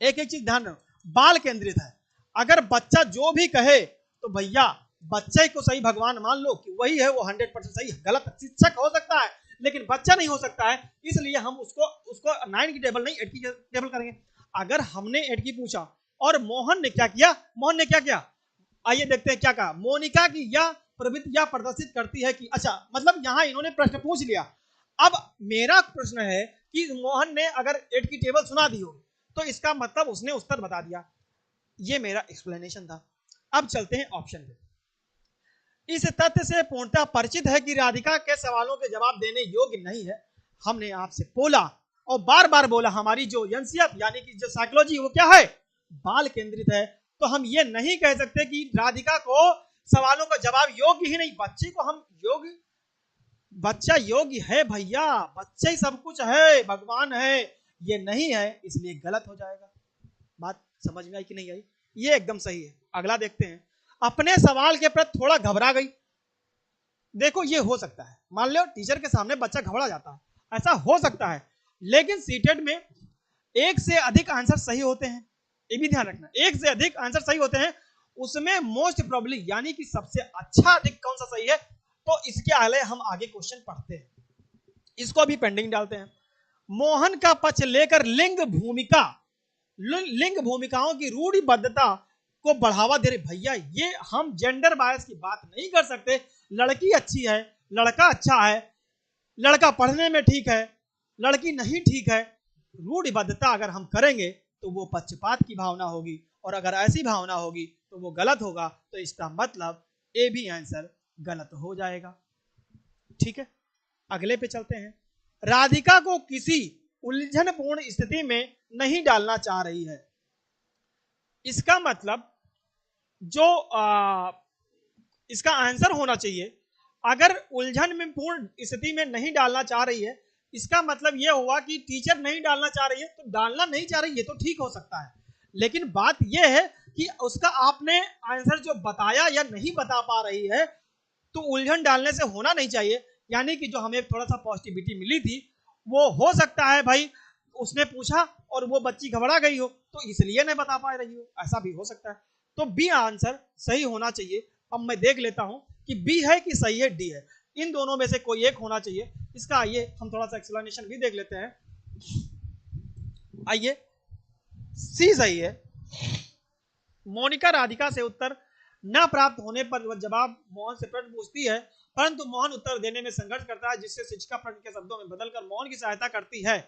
एक एक चीज ध्यान रखो, बाल केंद्रित है। अगर बच्चा जो भी कहे तो भैया बच्चे को सही भगवान मान लो कि वही है, वो 100% सही। गलत शिक्षक हो सकता है लेकिन बच्चा नहीं हो सकता है, इसलिए हम उसको 9 की टेबल नहीं 8 की टेबल करेंगे। अगर हमने 8 की पूछा और मोहन ने क्या किया? आइए देखते हैं क्या कहा। मोनिका की यह प्रवृत्ति यह प्रदर्शित करती है कि, अच्छा मतलब यहां इन्होंने प्रश्न पूछ लिया। अब मेरा प्रश्न है कि मोहन ने अगर 8 की टेबल सुना दी हो तो इसका मतलब उसने उत्तर बता दिया। ये मेरा एक्सप्लेनेशन था। अब चलते हैं ऑप्शन पे। इस तथ्य से पूर्णतः परिचित है कि राधिका के सवालों के जवाब देने योग्य नहीं है। हमने आपसे बोला और बार बार बोला हमारी जो एनसीएफ यानी कि जो साइकोलॉजी वो क्या है, बाल केंद्रित है। तो हम ये नहीं कह सकते कि राधिका को सवालों का जवाब योग्य ही नहीं, बच्चे को हम योग्य, बच्चा योग्य है भैया, बच्चा ही सब कुछ है, भगवान है, ये नहीं है इसलिए गलत हो जाएगा। बात समझ में आई कि नहीं आई? ये एकदम सही है। अगला देखते हैं, अपने सवाल के प्रति थोड़ा घबरा गई। देखो ये हो सकता है, मान लो टीचर के सामने बच्चा घबरा जाता है, ऐसा हो सकता है, लेकिन सीटेट में एक से अधिक आंसर सही होते हैं, ये भी ध्यान रखना, एक से अधिक आंसर सही होते हैं, उसमें मोस्ट प्रोबेबली यानी कि सबसे अच्छा अधिक कौन सा सही है, तो इसके आगे हम आगे क्वेश्चन पढ़ते हैं, इसको अभी पेंडिंग डालते हैं। मोहन का पक्ष लेकर लिंग भूमिकाओं की रूढ़िबद्धता को बढ़ावा दे रहे। भैया ये हम जेंडर बायस की बात नहीं कर सकते, लड़की अच्छी है, लड़का अच्छा है, लड़का पढ़ने में ठीक है, लड़की नहीं ठीक है, रूढ़िबद्धता अगर हम करेंगे तो वो पक्षपात की भावना होगी, और अगर ऐसी भावना होगी तो वो गलत होगा, तो इसका मतलब ए भी आंसर गलत हो जाएगा। ठीक है, अगले पे चलते हैं। राधिका को किसी उलझनपूर्ण स्थिति में नहीं डालना चाह रही है, इसका मतलब जो इसका आंसर होना चाहिए, अगर उलझन में पूर्ण स्थिति में नहीं डालना चाह रही है, इसका मतलब यह हुआ कि टीचर नहीं डालना चाह रही है, तो डालना नहीं चाह रही है तो ठीक हो सकता है, लेकिन बात यह है कि उसका आपने आंसर जो बताया या नहीं बता पा रही है, तो उलझन डालने से होना नहीं चाहिए। यानी कि जो हमें थोड़ा सा पॉजिटिविटी मिली थी, वो हो सकता है भाई उसने पूछा और वो बच्ची घबरा गई हो तो इसलिए नहीं बता पा रही हो, ऐसा भी हो सकता है। तो बी आंसर सही होना चाहिए। अब मैं देख लेता हूं कि बी है कि सही है, डी है, इन दोनों में से कोई एक होना चाहिए। इसका आइए हम थोड़ा सा एक्सप्लेनेशन भी देख लेते हैं। आइए, सी सही है। मोनिका राधिका से उत्तर न प्राप्त होने पर वह जवाब मोहन से प्रश्न पूछती है, परंतु मोहन उत्तर देने में संघर्ष करता है, जिससे शिक्षिका प्रश्न के शब्दों में बदलकर मोहन की सहायता करती है।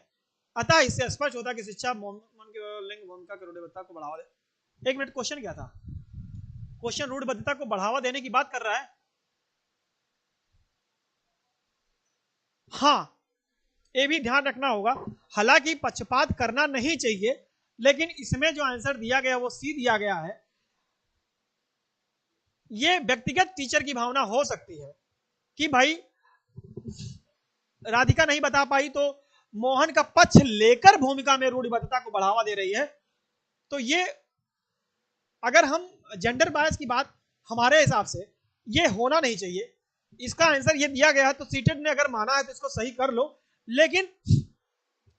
अतः इससे स्पष्ट होता है कि शिक्षा मोहन की लिंग भूमिका की रूढ़िबद्धता को बढ़ावा दे। एक मिनट, क्वेश्चन क्या था? क्वेश्चन रूढ़िबद्धता को बढ़ावा देने की बात कर रहा है। हाँ, ये भी ध्यान रखना होगा, हालांकि पक्षपात करना नहीं चाहिए, लेकिन इसमें जो आंसर दिया गया वो सी दिया गया है। ये व्यक्तिगत टीचर की भावना हो सकती है कि भाई राधिका नहीं बता पाई तो मोहन का पक्ष लेकर भूमिका में रूढ़िबद्धता को बढ़ावा दे रही है। तो ये अगर हम जेंडर बायस की बात, हमारे हिसाब से ये होना नहीं चाहिए। इसका आंसर ये दिया गया है, तो सीटेट ने अगर माना है तो इसको सही कर लो, लेकिन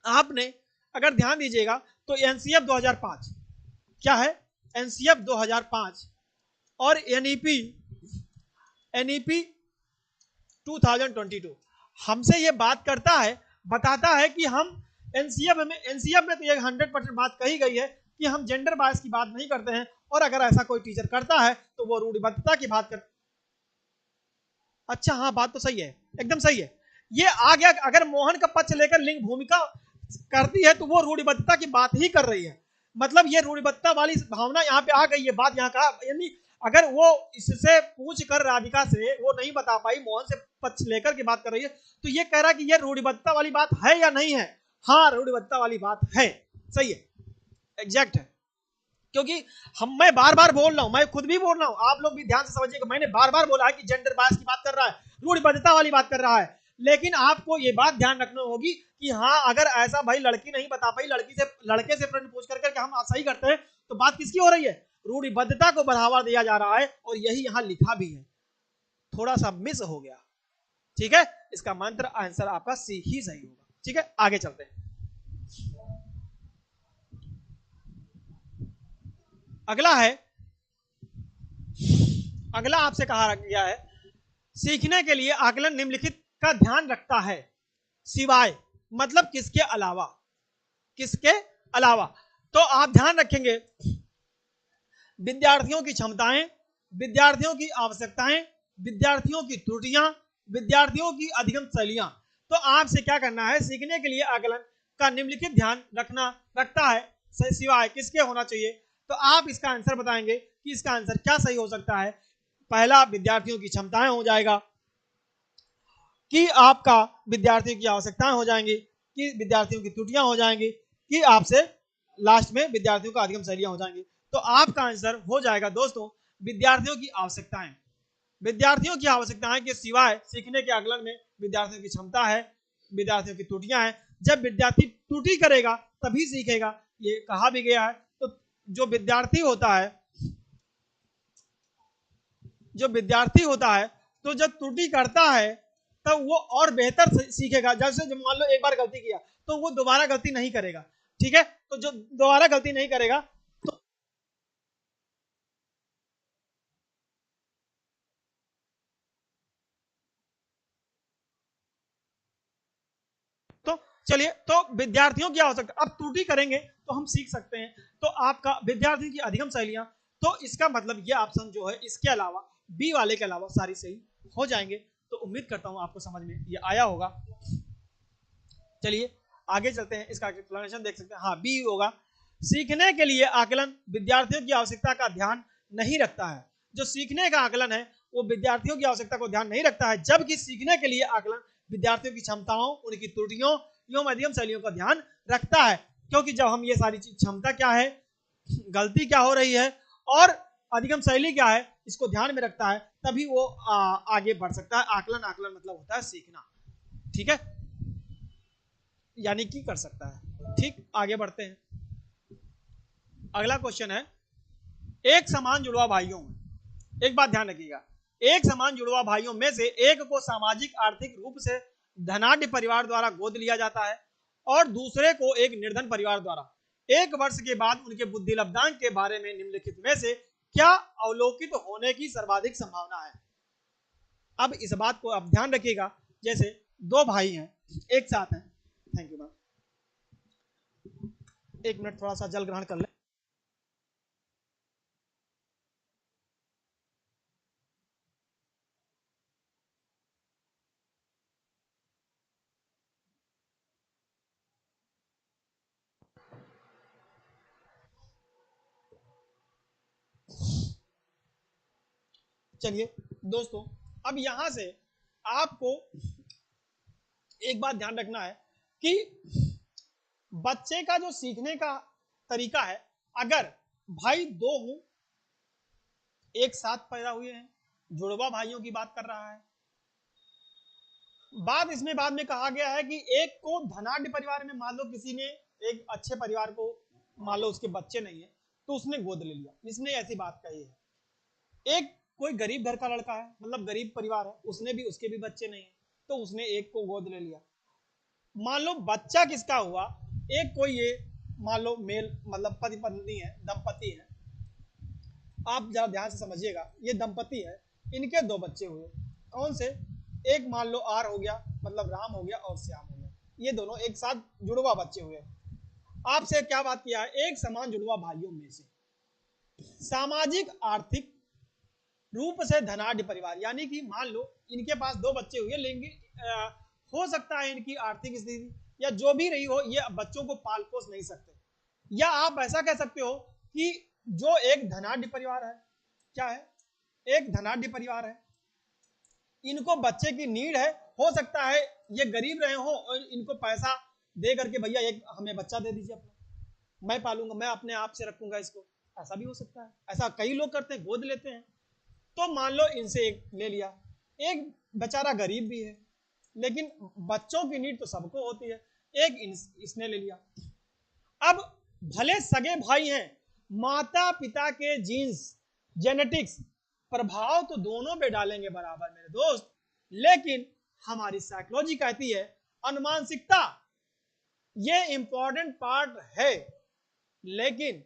आपने अगर ध्यान दीजिएगा तो एनसीएफ 2005 क्या है, एनसीएफ 2005 और एनईपी 2022 हमसे ये बात करता है, बताता है कि हम एनसीएफ में तो ये 100% बात कही गई है कि हम जेंडर बायस की बात नहीं करते हैं, और अगर ऐसा कोई टीचर करता है तो वो रूढ़िबद्धता की बात कर। अच्छा हाँ, बात तो सही है, एकदम सही है। ये आ गया, अगर मोहन का पक्ष लेकर लिंग भूमिका करती है तो वो रूढ़िबद्धता की बात ही कर रही है, मतलब ये रूढ़िबद्धता वाली भावना यहाँ पे आ गई है। बात यहाँ का यानी अगर वो इससे पूछ कर राधिका से वो नहीं बता पाई, मोहन से पक्ष लेकर की बात कर रही है, तो ये कह रहा है कि ये रूढ़िबद्धता वाली बात है या नहीं है। हाँ, रूढ़िबद्धता वाली बात है, सही है, एग्जैक्ट है। क्योंकि मैं बार बार बोल रहा हूं, मैं खुद भी बोल रहा हूं, आप लोग भी ध्यान से समझिएगा, मैंने बार बार बोला है कि जेंडर बायस की बात कर रहा है, रूढ़िबद्धता वाली बात कर रहा है, लेकिन आपको ये बात ध्यान रखना होगी कि हाँ, अगर ऐसा भाई लड़की नहीं बता पाई, लड़के से प्रश्न पूछ करके हम सही करते हैं, तो बात किसकी हो रही है? रूढ़िबद्धता को बढ़ावा दिया जा रहा है, और यही यहां लिखा भी है, थोड़ा सा मिस हो गया। ठीक है, इसका मंत्र आंसर आपका सी ही सही होगा। ठीक है, आगे चलते हैं। अगला है, अगला आपसे कहा गया है, सीखने के लिए आकलन निम्नलिखित का ध्यान रखता है, सिवाय, मतलब किसके अलावा, किसके अलावा। तो आप ध्यान रखेंगे विद्यार्थियों की क्षमताएं, विद्यार्थियों की आवश्यकताएं, विद्यार्थियों की त्रुटियां, विद्यार्थियों की अधिगम शैलियां। तो आपसे क्या करना है, सीखने के लिए आकलन का निम्नलिखित ध्यान रखता है, सिवाय किसके होना चाहिए। तो आप इसका आंसर बताएंगे कि इसका आंसर क्या सही हो सकता है। पहला विद्यार्थियों की क्षमताएं हो जाएगा, कि आपका विद्यार्थियों की आवश्यकताएं हो जाएंगी, कि विद्यार्थियों की त्रुटियां हो जाएंगी, कि आपसे लास्ट में विद्यार्थियों का अधिगम शैलियां हो जाएंगी। तो आपका आंसर हो जाएगा दोस्तों विद्यार्थियों की आवश्यकताएं। विद्यार्थियों की आवश्यकताएं के सिवाय सीखने के आकलन में विद्यार्थियों की क्षमता है, विद्यार्थियों की त्रुटियां हैं। जब विद्यार्थी त्रुटि करेगा तभी सीखेगा, ये कहा भी गया है। तो जो विद्यार्थी होता है, जो विद्यार्थी होता है, तो जब त्रुटि करता है तब वो और बेहतर सीखेगा। जैसे जब मान लो एक बार गलती किया तो वो दोबारा गलती नहीं करेगा, ठीक है। तो जो दोबारा गलती नहीं करेगा तो चलिए, तो विद्यार्थियों की आवश्यकता, अब त्रुटि करेंगे तो हम सीख सकते हैं। तो आपका विद्यार्थी की अधिगम शैलियां, तो इसका मतलब ये ऑप्शन जो है इसके अलावा, बी वाले के अलावा सारी सही हो जाएंगे। तो उम्मीद करता हूं आपको समझ में ये आया होगा। चलिए आगे चलते हैं, इसका एक्सप्लेनेशन देख सकते हैं। हाँ, बी होगा, सीखने के लिए आकलन विद्यार्थियों की आवश्यकता का ध्यान नहीं रखता है। जो सीखने का आकलन है वो विद्यार्थियों की आवश्यकता को ध्यान नहीं रखता है, जबकि सीखने के लिए आकलन विद्यार्थियों की क्षमताओं, उनकी त्रुटियों एवं मध्यम शैलियों का ध्यान रखता है। क्योंकि जब हम ये सारी चीज, क्षमता क्या है, गलती क्या हो रही है और अधिगम शैली क्या है, इसको ध्यान में रखता है, तभी वो आगे बढ़ सकता है। आकलन, आकलन मतलब होता है सीखना, ठीक है, यानी कि कर सकता है। ठीक, आगे बढ़ते हैं। अगला क्वेश्चन है, एक समान जुड़वा भाइयों में, एक बात ध्यान रखिएगा, एक समान जुड़वा भाइयों में से एक को सामाजिक आर्थिक रूप से धनाढ्य परिवार द्वारा गोद लिया जाता है और दूसरे को एक निर्धन परिवार द्वारा। एक वर्ष के बाद उनके बुद्धि लब्धांक के बारे में निम्नलिखित में से क्या अवलोकित होने की सर्वाधिक संभावना है। अब इस बात को आप ध्यान रखिएगा, जैसे दो भाई हैं, एक साथ हैं। थैंक यू मैम, एक मिनट थोड़ा सा जल ग्रहण कर ले। चलिए दोस्तों, अब यहां से आपको एक बात ध्यान रखना है कि बच्चे का जो सीखने का तरीका है, अगर भाई दो हूं, एक साथ पैदा हुए हैं, जुड़वा भाइयों की बात कर रहा है। बात इसमें बाद में कहा गया है कि एक को धनाढ्य परिवार में, मान लो किसी ने एक अच्छे परिवार को, मान लो उसके बच्चे नहीं है तो उसने गोद ले लिया, इसने ऐसी बात कही है। एक कोई गरीब घर का लड़का है, मतलब गरीब परिवार है, उसने भी, उसके भी बच्चे नहीं है, तो उसने एक को गोद ले लिया। मान लो बच्चा किसका हुआ, एक कोई ये मान लो मेल, मतलब पति पत्नी है, दंपति है, आप जरा ध्यान से समझिएगा, ये दंपति है, इनके दो बच्चे हुए। कौन से, एक मान लो आर हो गया, मतलब राम हो गया, और श्याम हो गया, ये दोनों एक साथ जुड़वा बच्चे हुए। आपसे क्या बात किया है, एक समान जुड़वा भाइयों में से सामाजिक आर्थिक रूप से धनाढ्य परिवार, यानी कि मान लो इनके पास दो बच्चे हुए, लेकिन हो सकता है इनकी आर्थिक स्थिति या जो भी रही हो, ये बच्चों को पाल पोस नहीं सकते। या आप ऐसा कह सकते हो कि जो एक धनाढ्य परिवार है, क्या है, एक धनाढ्य परिवार है, इनको बच्चे की नीड है, हो सकता है ये गरीब रहे हो और इनको पैसा दे करके, भैया एक हमें बच्चा दे दीजिए अपना, मैं पालूंगा, मैं अपने आप से रखूंगा इसको, ऐसा भी हो सकता है। ऐसा कई लोग करते हैं, गोद लेते हैं। तो मान लो इनसे एक ले लिया, एक बेचारा गरीब भी है, लेकिन बच्चों की नीड तो सबको होती है, एक इसने ले लिया। अब भले सगे भाई हैं, माता पिता के जीन्स, जेनेटिक्स प्रभाव तो दोनों पे डालेंगे बराबर मेरे दोस्त, लेकिन हमारी साइकोलॉजी कहती है, अनुमानसिकता ये इंपॉर्टेंट पार्ट है। लेकिन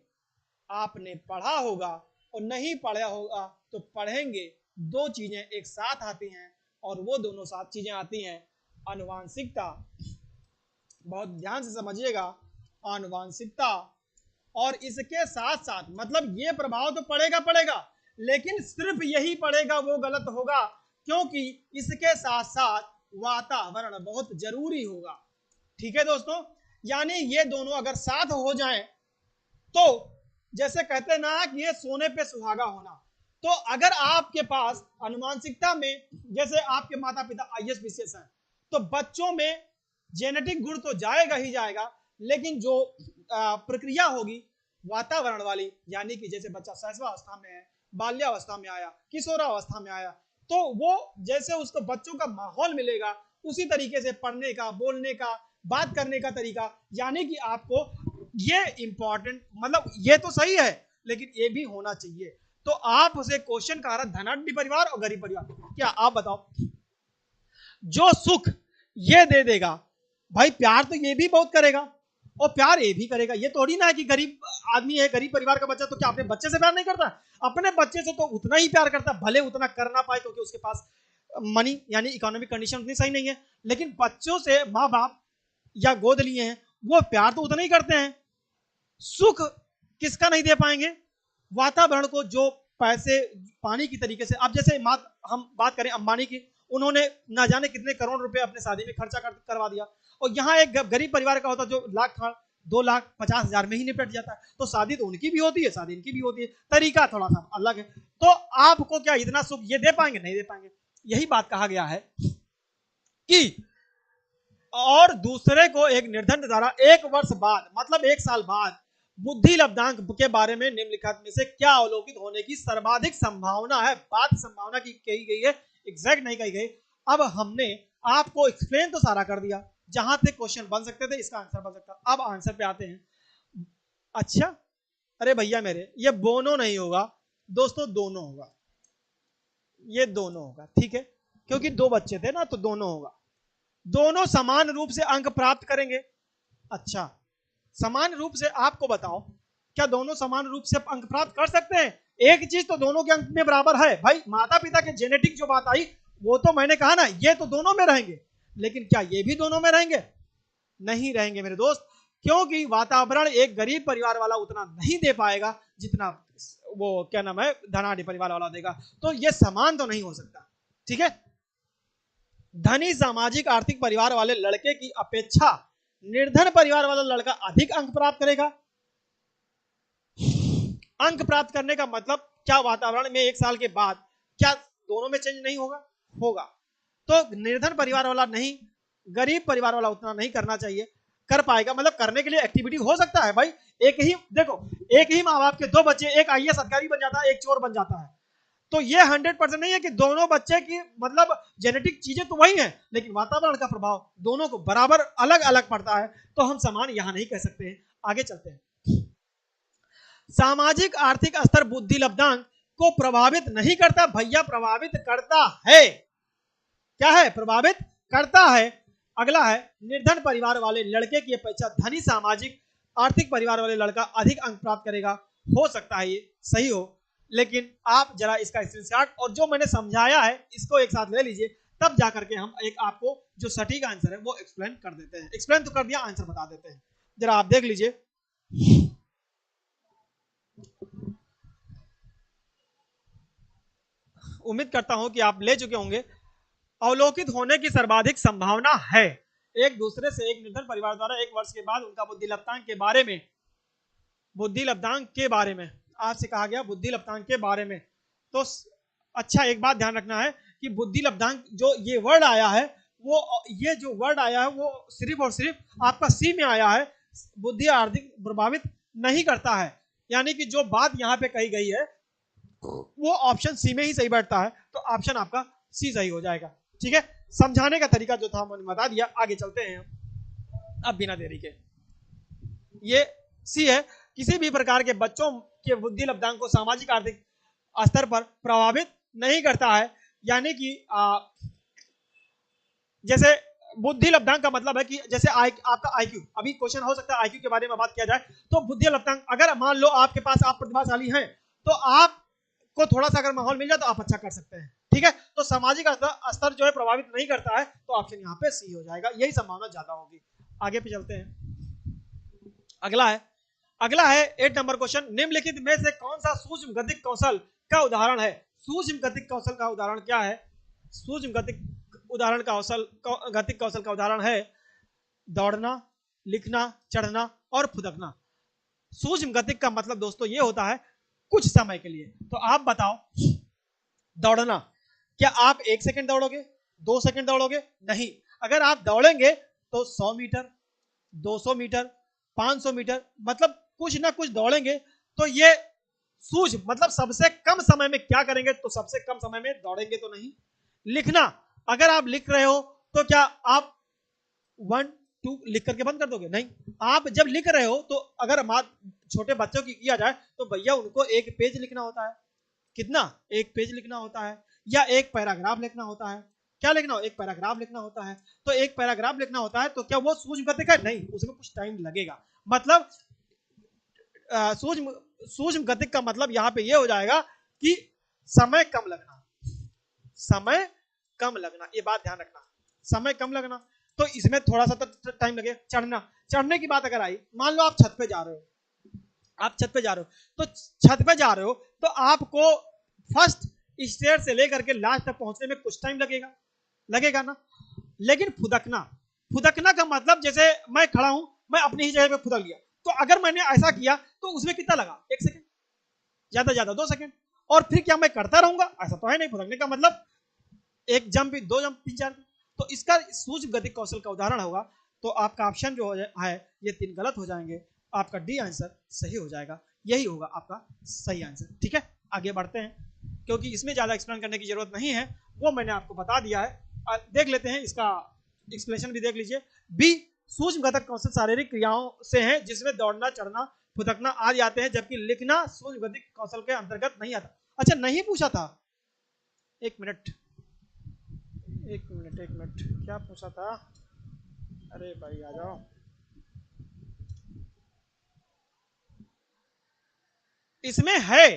आपने पढ़ा होगा और नहीं पढ़ा होगा तो पढ़ेंगे, दो चीजें एक साथ आती हैं और वो दोनों साथ चीजें आती हैं, अनुवांशिकता, बहुत ध्यान से समझिएगा, आनुवांशिकता, और इसके साथ साथ, मतलब ये प्रभाव तो पड़ेगा पड़ेगा, लेकिन सिर्फ यही पड़ेगा वो गलत होगा, क्योंकि इसके साथ साथ वातावरण बहुत जरूरी होगा। ठीक है दोस्तों, यानी ये दोनों अगर साथ हो जाएं तो जैसे कहते हैं ना कि ये सोने पे सुहागा होना। तो अगर आपके पास अनुमानसिकता में, जैसे आपके माता पिता आईएएस विशेष हैं, तो बच्चों में जेनेटिक गुण तो जाएगा ही जाएगा, लेकिन जो प्रक्रिया होगी वातावरण वाली, यानी कि जैसे बच्चा शैशवावस्था में है, बाल्यावस्था में आया, किशोरावस्था में आया, तो वो जैसे उसको बच्चों का माहौल मिलेगा उसी तरीके से पढ़ने का, बोलने का, बात करने का तरीका, यानी कि आपको ये इंपॉर्टेंट, मतलब ये तो सही है लेकिन ये भी होना चाहिए। तो आप उसे क्वेश्चन कह रहा धनाढ्य परिवार और गरीब परिवार, क्या आप बताओ जो सुख ये दे देगा, भाई प्यार तो ये भी बहुत करेगा और प्यार ये भी करेगा। ये थोड़ी ना है कि गरीब आदमी है, गरीब परिवार का बच्चा तो क्या अपने बच्चे से प्यार नहीं करता, अपने बच्चे से तो उतना ही प्यार करता, भले उतना कर ना पाए क्योंकि उसके पास मनी यानी इकोनॉमिक कंडीशन उतनी सही नहीं है, लेकिन बच्चों से माँ बाप या गोद लिए हैं वो प्यार तो उतना ही करते हैं। सुख किसका नहीं दे पाएंगे, वातावरण को, जो पैसे पानी की तरीके से। अब जैसे हम बात करें अंबानी की, उन्होंने ना जाने कितने करोड़ रुपए अपने शादी में खर्चा करवा दिया, और यहाँ एक गरीब परिवार का होता जो 2,50,000 में ही निपट जाता है। तो शादी तो उनकी भी होती है, शादी इनकी भी होती है, तरीका थोड़ा सा अलग है। तो आपको क्या इतना सुख ये दे पाएंगे, नहीं दे पाएंगे। यही बात कहा गया है कि और दूसरे को एक निर्धन द्वारा 1 वर्ष बाद, मतलब 1 साल बाद, बुद्धि लब्धांक के बारे में निम्नलिखित में से क्या अवलोकित होने की सर्वाधिक संभावना है। बात संभावना की कही गई है, एग्जैक्ट नहीं कही गई। अब हमने आपको एक्सप्लेन तो सारा कर दिया, जहां से क्वेश्चन बन सकते थे इसका आंसर बन सकता। अब आंसर पे आते हैं। अच्छा, अरे भैया मेरे, ये बोनो नहीं होगा दोस्तों, दोनों होगा, ये दोनों होगा, ठीक है, क्योंकि 2 बच्चे थे ना, तो दोनों होगा। दोनों समान रूप से अंक प्राप्त करेंगे। अच्छा, समान रूप से आपको बताओ, क्या दोनों समान रूप से अंक प्राप्त कर सकते हैं? एक चीज तो दोनों के अंक में बराबर है भाई, माता पिता के जेनेटिक जो बात आई वो तो मैंने कहा ना, ये तो दोनों में रहेंगे, लेकिन क्या ये भी दोनों में रहेंगे? नहीं रहेंगे मेरे दोस्त, क्योंकि वातावरण एक गरीब परिवार वाला उतना नहीं दे पाएगा जितना वो क्या नाम है धनाढ्य परिवार वाला देगा। तो ये समान तो नहीं हो सकता, ठीक है। धनी सामाजिक आर्थिक परिवार वाले लड़के की अपेक्षा निर्धन परिवार वाला लड़का अधिक अंक प्राप्त करेगा। अंक प्राप्त करने का मतलब क्या, वातावरण में 1 साल के बाद क्या दोनों में चेंज नहीं होगा? होगा। तो निर्धन परिवार वाला नहीं, गरीब परिवार वाला उतना नहीं करना चाहिए, कर पाएगा, मतलब करने के लिए एक्टिविटी हो सकता है भाई। एक ही देखो, एक ही माँ बाप के 2 बच्चे, एक आईएएस अधिकारी बन जाता है, एक चोर बन जाता है, तो ये 100% नहीं है कि दोनों बच्चे की मतलब जेनेटिक चीजें तो वही हैं, लेकिन वातावरण का प्रभाव दोनों को बराबर अलग अलग पड़ता है, तो हम समान यहां नहीं कह सकते हैं। आगे चलते हैं। सामाजिक आर्थिक स्तर बुद्धि लब्धांक को प्रभावित नहीं करता भैया, प्रभावित करता है। क्या है? प्रभावित करता है। अगला है, निर्धन परिवार वाले लड़के की अपेक्षा धनी सामाजिक आर्थिक परिवार वाले लड़का अधिक अंक प्राप्त करेगा। हो सकता है ये सही हो, लेकिन आप जरा इसका स्क्रीनशॉट और जो मैंने समझाया है इसको एक साथ ले लीजिए, तब जाकर के हम एक आपको जो सटीक आंसर है वो एक्सप्लेन कर देते हैं। एक्सप्लेन तो कर दिया, आंसर बता देते हैं, जरा आप देख लीजिए। उम्मीद करता हूं कि आप ले चुके होंगे। अवलोकित होने की सर्वाधिक संभावना है एक दूसरे से एक निर्धन परिवार द्वारा 1 वर्ष के बाद उनका बुद्धि लब्धांक के बारे में, बुद्धि लब्धांक के बारे में आपसे कहा गया, बुद्धि लब्धांक के बारे में। तो अच्छा, एक बात ध्यान रखना है कि बुद्धि लब्धांक जो ये वर्ड आया है, वो ये जो वर्ड आया है वो सिर्फ और सिर्फ आपका सी में आया है, बुद्धि आर्थिक प्रभावित नहीं करता है, यानी कि जो बात यहाँ पे कही गई है वो ऑप्शन सी में ही सही बैठता है, तो ऑप्शन आपका सी सही हो जाएगा। ठीक है, समझाने का तरीका जो था मैंने बता दिया। आगे चलते हैं अब बिना देरी के। ये सी है, किसी भी प्रकार के बच्चों के बुद्धि लब्धांक को सामाजिक आर्थिक स्तर पर प्रभावित नहीं करता है, यानी कि जैसे बुद्धि लब्धांक का मतलब है कि जैसे आपका आईक्यू, अभी क्वेश्चन हो सकता है आईक्यू के बारे में बात किया जाए, तो बुद्धि लब्धांक अगर मान लो आपके पास आप प्रतिभाशाली हैं, तो आपको थोड़ा सा अगर माहौल मिल जाए तो आप अच्छा कर सकते हैं। ठीक है, तो सामाजिक स्तर जो है प्रभावित नहीं करता है, तो ऑप्शन यहाँ पे सी हो जाएगा, यही संभावना ज्यादा होगी। आगे पे चलते हैं। अगला है 8 नंबर क्वेश्चन, निम्नलिखित में से कौन सा सूक्ष्म गतिक कौशल का उदाहरण है? सूक्ष्म गतिक कौशल का उदाहरण क्या है? सूक्ष्म गतिक कौशल का उदाहरण है दौड़ना, लिखना, चढ़ना और फुदकना। सूक्ष्म गतिक का मतलब दोस्तों ये होता है कुछ समय के लिए। तो आप बताओ, दौड़ना, क्या आप 1 सेकंड दौड़ोगे, 2 सेकंड दौड़ोगे? नहीं। अगर आप दौड़ेंगे तो 100 मीटर, 200 मीटर, 500 मीटर, मतलब कुछ ना कुछ दौड़ेंगे। तो ये सूझ मतलब सबसे कम समय में क्या करेंगे, तो सबसे कम समय में दौड़ेंगे तो नहीं। लिखना, अगर आप लिख रहे हो तो क्या आप 1 2 लिख करके बंद कर दोगे? नहीं, आप जब लिख रहे हो तो अगर छोटे बच्चों की किया जाए तो भैया उनको एक पेज लिखना होता है। कितना? एक पेज लिखना होता है, या एक पैराग्राफ लिखना होता है। क्या लिखना हो? एक पैराग्राफ लिखना होता है। तो एक पैराग्राफ लिखना होता है, तो क्या वो सूझ गतिक है? नहीं, उसमें कुछ टाइम लगेगा। मतलब सूक्ष्म सूक्ष्म गतिक का मतलब यहाँ पे ये हो जाएगा कि समय कम लगना, समय कम लगना, ये बात ध्यान रखना, समय कम लगना। तो इसमें थोड़ा सा तो टाइम लगे। चढ़ना, चढ़ने की बात अगर आई, मान लो आप छत पे जा रहे हो, आप छत पे जा रहे हो, तो छत पे जा रहे हो तो आपको फर्स्ट स्टेयर से लेकर के लास्ट तक पहुंचने में कुछ टाइम लगेगा, लगेगा ना। लेकिन फुदकना, फुदकना का मतलब जैसे मैं खड़ा हूं, मैं अपनी ही जगह पे फुदक लिया, तो अगर मैंने ऐसा किया तो उसमें कितना लगा? 1 सेकंड, ज्यादा 2 सेकंड। और फिर क्या मैं करता रहूंगा? ऐसा तो है नहीं। फुदकने का मतलब 1 जंप, 2 जंप, 3 4। तो इसका सूक्ष्म गतिक कौशल का उदाहरण होगा। तो आपका ऑप्शन जो है ये 3 गलत हो जाएंगे, आपका डी आंसर सही हो जाएगा, यही होगा आपका सही आंसर। ठीक है, आगे बढ़ते हैं, क्योंकि इसमें ज्यादा एक्सप्लेन करने की जरूरत नहीं है, वो मैंने आपको बता दिया है। देख लेते हैं इसका एक्सप्लेनेशन भी देख लीजिए। बी, सूक्ष्म गतिक कौशल शारीरिक क्रियाओं से है जिसमें दौड़ना, चढ़ना, फुदकना आदि आते हैं, जबकि लिखना सूक्ष्म गतिक कौशल के अंतर्गत नहीं आता। अच्छा, नहीं पूछा था, 1 मिनट 1 मिनट, क्या पूछा था? अरे भाई आ जाओ, इसमें है,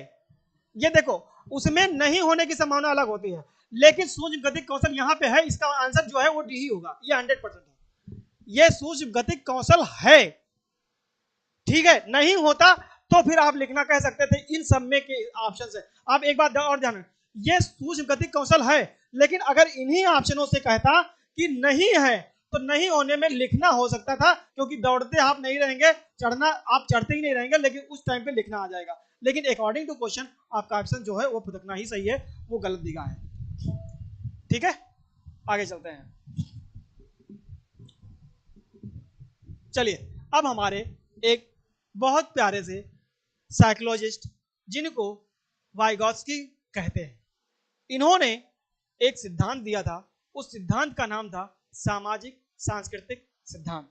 ये देखो, उसमें नहीं होने की संभावना अलग होती है, लेकिन सूक्ष्म गतिक कौशल यहाँ पे है, इसका आंसर जो है वो डी ही होगा, ये 100% है, ये सूक्ष्म गतिक कौशल है। ठीक है, नहीं होता तो फिर आप लिखना कह सकते थे इन सब में के ऑप्शन से। आप एक बात और ध्यान, ये सूक्ष्म गतिक कौशल है, लेकिन अगर इन्हीं ऑप्शनों से कहता कि नहीं है, तो नहीं होने में लिखना हो सकता था, क्योंकि दौड़ते आप नहीं रहेंगे, चढ़ना आप चढ़ते ही नहीं रहेंगे, लेकिन उस टाइम पे लिखना आ जाएगा। लेकिन अकॉर्डिंग टू क्वेश्चन आपका ऑप्शन जो है वो फुदकना ही सही है, वो गलत दिखा है। ठीक है, आगे चलते हैं। चलिए, अब हमारे एक बहुत प्यारे से साइकोलॉजिस्ट, जिनको वाइगॉत्स्की कहते हैं, इन्होंने एक सिद्धांत दिया था, उस सिद्धांत का नाम था सामाजिक सांस्कृतिक सिद्धांत।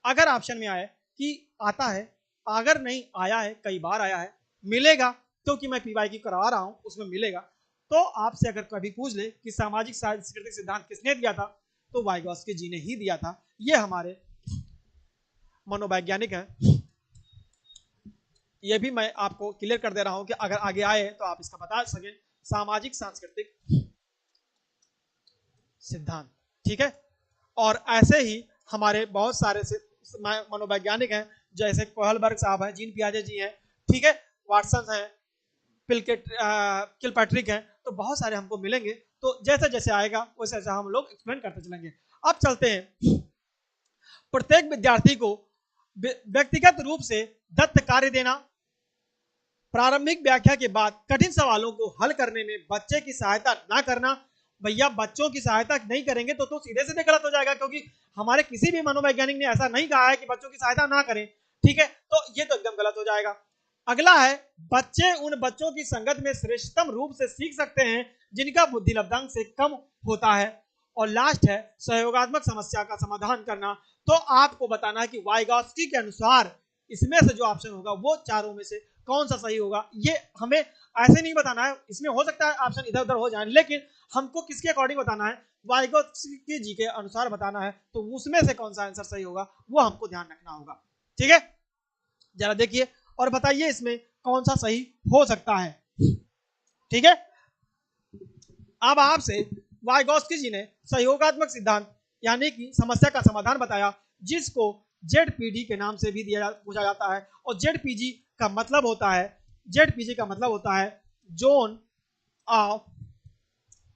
अगर ऑप्शन में आए कि आता है, अगर नहीं आया है, कई बार आया है, मिलेगा, क्योंकि मैं पीवाई की करवा रहा हूं, उसमें मिलेगा। तो आपसे अगर कभी पूछ ले कि सामाजिक सांस्कृतिक सिद्धांत किसने दिया था, तो वाइगॉत्स्की जी ने ही दिया था। ये हमारे मनोवैज्ञानिक हैं। ये भी मैं आपको क्लियर कर दे रहा हूं कि अगर आगे आए तो आप इसका बता सके, सामाजिक सांस्कृतिक सिद्धांत। ठीक है, और ऐसे ही हमारे बहुत सारे मनोवैज्ञानिक हैं, जैसे कोहलबर्ग साहब हैं, जीन पियाजे जी हैं, ठीक है, वाटसन हैं, किलपैट्रिक हैं, तो बहुत सारे हमको मिलेंगे। तो जैसे जैसे आएगा वैसे वैसे हम लोग एक्सप्लेन करते चलेंगे। अब चलते हैं, प्रत्येक विद्यार्थी को व्यक्तिगत रूप से दत्त कार्य देना, प्रारंभिक व्याख्या के बाद कठिन सवालों को हल करने में बच्चे की सहायता ना करना। भैया बच्चों की सहायता नहीं करेंगे तो सीधे सीधे गलत हो जाएगा, क्योंकि हमारे किसी भी मनोवैज्ञानिक ने ऐसा नहीं कहा है कि बच्चों की सहायता ना करें। ठीक है, तो ये तो एकदम गलत हो जाएगा। अगला है, बच्चे उन बच्चों की संगत में श्रेष्ठतम रूप से सीख सकते हैं जिनका बुद्धि लब्धांक से कम होता है। और लास्ट है, सहयोगात्मक समस्या का समाधान करना। तो आपको बताना है कि वाइगॉत्स्की के अनुसार इसमें से जो ऑप्शन होगा वो चारों में से कौन सा सही होगा। ये हमें ऐसे नहीं बताना है, इसमें हो सकता है ऑप्शन इधर उधर हो जाए, लेकिन हमको किसके अकॉर्डिंग बताना है, वाइगॉत्स्की जी के अनुसार बताना है। तो उसमें से कौन सा आंसर सही होगा वो हमको ध्यान रखना होगा। ठीक है, जरा देखिए और बताइए इसमें कौन सा सही हो सकता है। ठीक है, अब आपसे वाइगॉत्स्की जी ने सहयोगात्मक सिद्धांत यानी कि समस्या का समाधान बताया, जिसको जेडपीडी के नाम से भी पूछा जाता है। और जेडपीजी का मतलब होता है, जेडपीजी का मतलब होता है जोन ऑफ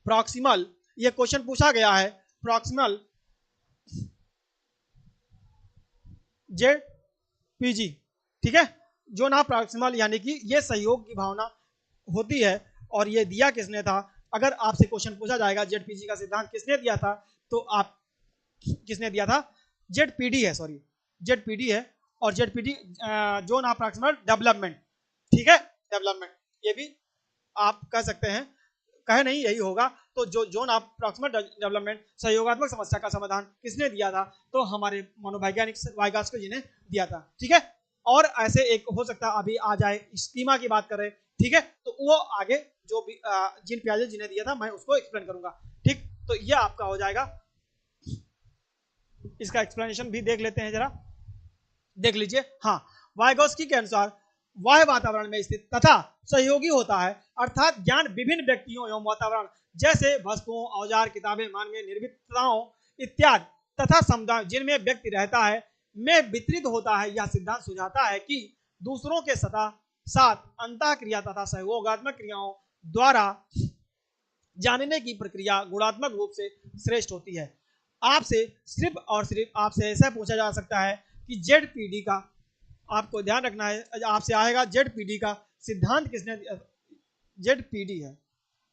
प्रॉक्सिमल। ये क्वेश्चन पूछा गया है, प्रॉक्सिमल जेडपीजी। ठीक है, जोन ऑफ प्रॉक्सिमल यानी कि ये सहयोग की भावना होती है। और ये दिया किसने था? अगर आपसे क्वेश्चन पूछा जाएगा जेडपीजी का सिद्धांत किसने दिया था, तो आप किसने दिया था? जेडपीडी है, सॉरी जेडपीडी है, और जेडपीडी जोन अप्रॉक्सिमेट डेवलपमेंट, ठीक है, डेवलपमेंट, ये भी आप कह सकते हैं, कहे नहीं यही होगा। तो जो जोन अप्रॉक्सिमेट डेवलपमेंट सहयोगात्मक समस्या का समाधान किसने दिया था? तो हमारे मनोवैज्ञानिक वाइगॉस्की जी ने दिया था, ठीक है। और ऐसे एक हो सकता है अभी आ जाए स्कीमा की बात करें, ठीक है, तो वो आगे जो भी जीन पियाजे जी ने दिया था मैं उसको एक्सप्लेन करूंगा, ठीक। तो ये आपका हो जाएगा, इसका एक्सप्लेनेशन भी देख लेते हैं जरा, देख लीजिए। हाँ, वाइगॉस्की के अनुसार वह वातावरण में स्थित तथा सहयोगी होता है, अर्थात ज्ञान विभिन्न व्यक्तियों एवं वातावरण जैसे वस्तुओं, औजार, किताबें, मानवीय निर्मितताओं इत्यादि तथा समुदाय जिनमें व्यक्ति रहता है में वितरित होता है। यह सिद्धांत सुझाता है कि दूसरों के साथ अंतः क्रिया तथा सहयोगात्मक क्रियाओं द्वारा जानने की प्रक्रिया गुणात्मक रूप से श्रेष्ठ होती है। आपसे सिर्फ और सिर्फ आपसे ऐसा पूछा जा सकता है कि जेडपीडी का, आपको ध्यान रखना है, आपसे आएगा जेडपीडी का सिद्धांत किसने दिया? जेडपीडी है,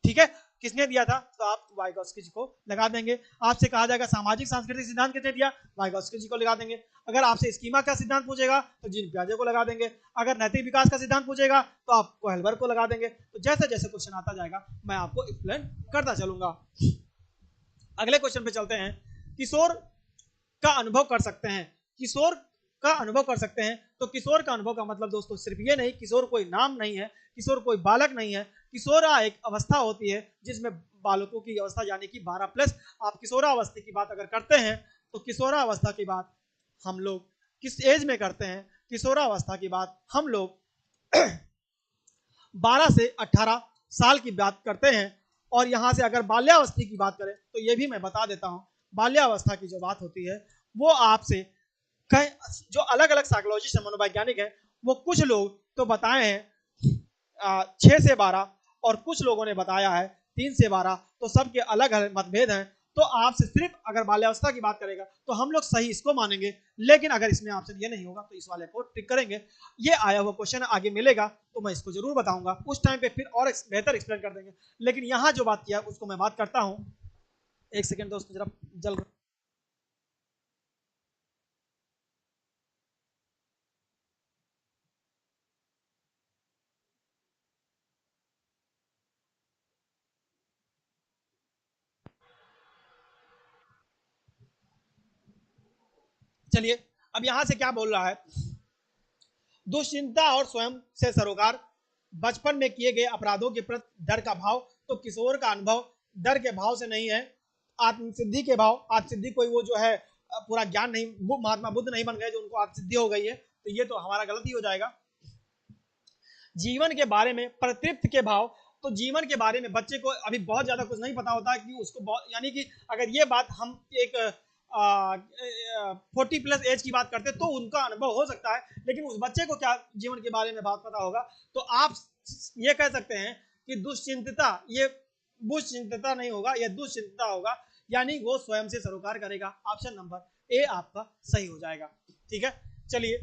ठीक है, किसने दिया था? तो आप वाइगॉस्की जी को लगा देंगे। आपसे कहा जाएगा सामाजिक सांस्कृतिक सिद्धांत किसने दिया? वाइगॉस्की जी को लगा देंगे। अगर आपसे स्कीमा का सिद्धांत पूछेगा तो जीन पियाजे को लगा देंगे। अगर नैतिक विकास का सिद्धांत पूछेगा तो आप कोहलबर्ग को लगा देंगे। तो जैसे जैसे क्वेश्चन आता जाएगा मैं आपको एक्सप्लेन करता चलूंगा। अगले क्वेश्चन पे चलते हैं। किशोर का अनुभव कर सकते हैं, किशोर का अनुभव कर सकते हैं। तो किशोर का अनुभव का मतलब दोस्तों सिर्फ ये नहीं, किशोर कोई नाम नहीं है, किशोर कोई बालक नहीं है। किशोरा एक अवस्था होती है जिसमें बालकों की अवस्था यानी कि 12+ आप किशोरावस्था की बात अगर करते हैं तो किशोरावस्था की बात हम लोग किस एज में करते हैं? किशोरावस्था की बात हम लोग 12 से 18 साल की बात करते हैं। और यहां से अगर बाल्यावस्था की बात करें तो ये भी मैं बता देता हूं, बाल्यावस्था की जो बात होती है वो आपसे जो अलग अलग साइकोलॉजिस्ट है, मनोवैज्ञानिक है, वो कुछ लोग तो बताए हैं 6 से 12 और कुछ लोगों ने बताया है 3 से 12, तो सबके अलग अलग मतभेद हैं। तो आपसे सिर्फ अगर बाल्यावस्था की बात करेगा तो हम लोग सही इसको मानेंगे, लेकिन अगर इसमें आपसे ये नहीं होगा तो इस वाले को टिक करेंगे। ये आया हुआ क्वेश्चन आगे मिलेगा तो मैं इसको जरूर बताऊंगा, उस टाइम पे फिर और बेहतर एक्सप्लेन कर देंगे। लेकिन यहाँ जो बात किया उसको मैं बात करता हूँ। एक सेकेंड दोस्तों, जरा जल चलिए, अब यहां से क्या बोल रहा है? दुश्चिंता और स्वयं से सरोकार, बचपन में किए गए अपराधों के प्रति डर का भाव। तो किशोर का अनुभव डर के भाव से नहीं है, आत्मसिद्धि के भाव। आत्मसिद्धि कोई वो जो है पूरा ज्ञान नहीं, वो महात्मा बुद्ध नहीं बन गए जो उनको आत्मसिद्धि हो गई है, तो ये तो हमारा गलत ही हो जाएगा। जीवन के बारे में प्रतिप्त के भाव। तो जीवन के बारे में बच्चे को अभी बहुत ज्यादा कुछ नहीं पता होता कि उसको यानी कि अगर ये बात हम एक 40+ एज की बात करते तो उनका अनुभव हो सकता है, लेकिन उस बच्चे को क्या जीवन के बारे में बात पता होगा? तो आप ये कह सकते हैं कि दुश्चिंतता, ये बुश्चिंतता नहीं होगा, यह दुश्चिंतता होगा, यानी वो स्वयं से सरोकार करेगा। ऑप्शन नंबर ए आपका सही हो जाएगा, ठीक है। चलिए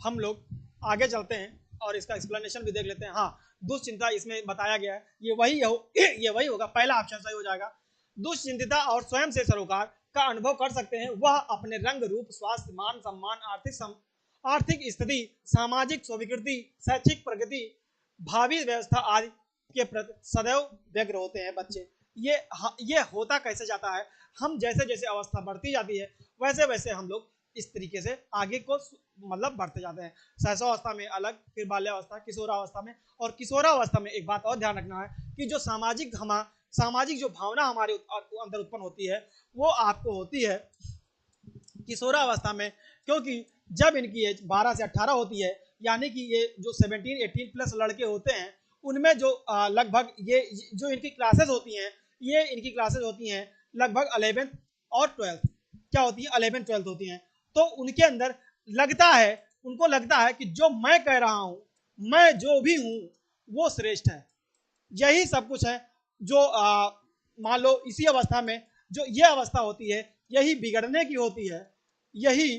हम लोग आगे चलते हैं और इसका एक्सप्लेनेशन भी देख लेते हैं। हाँ, दुश्चिंता इसमें बताया गया है, ये वही होगा, पहला ऑप्शन सही हो जाएगा। दुश्चिंतता और स्वयं से सरोकार का अनुभव कर सकते हैं वह अपने रंग रूप, स्वास्थ्य, मान सम्मान, आर्थिक स्थिति, सामाजिक स्वीकृति, शैक्षिक प्रगति, भावी व्यवस्था आदि के प्रति सदैव व्यग्र होते हैं बच्चे। ये होता कैसे जाता है? हम जैसे जैसे अवस्था बढ़ती जाती है वैसे वैसे हम लोग इस तरीके से आगे को मतलब बढ़ते जाते हैं। शैशवावस्था में अलग, फिर बाल्यावस्था, किशोरावस्था में। और किशोरावस्था में एक बात और ध्यान रखना है कि जो सामाजिक जो भावना हमारे अंदर उत्पन्न होती है वो आपको होती है किशोरावस्था में, क्योंकि जब इनकी एज 12 से 18 होती है, यानी कि ये जो 17-18+ लड़के होते हैं उनमें जो लगभग ये जो इनकी क्लासेस होती हैं, ये इनकी क्लासेस होती हैं लगभग 11th और 12th, क्या होती है? 11th 12th होती हैं। तो उनके अंदर उनको लगता है कि जो मैं कह रहा हूं, मैं जो भी हूं वो श्रेष्ठ है। यही सब कुछ है जो मान लो इसी अवस्था में जो ये अवस्था होती है यही बिगड़ने की होती है, यही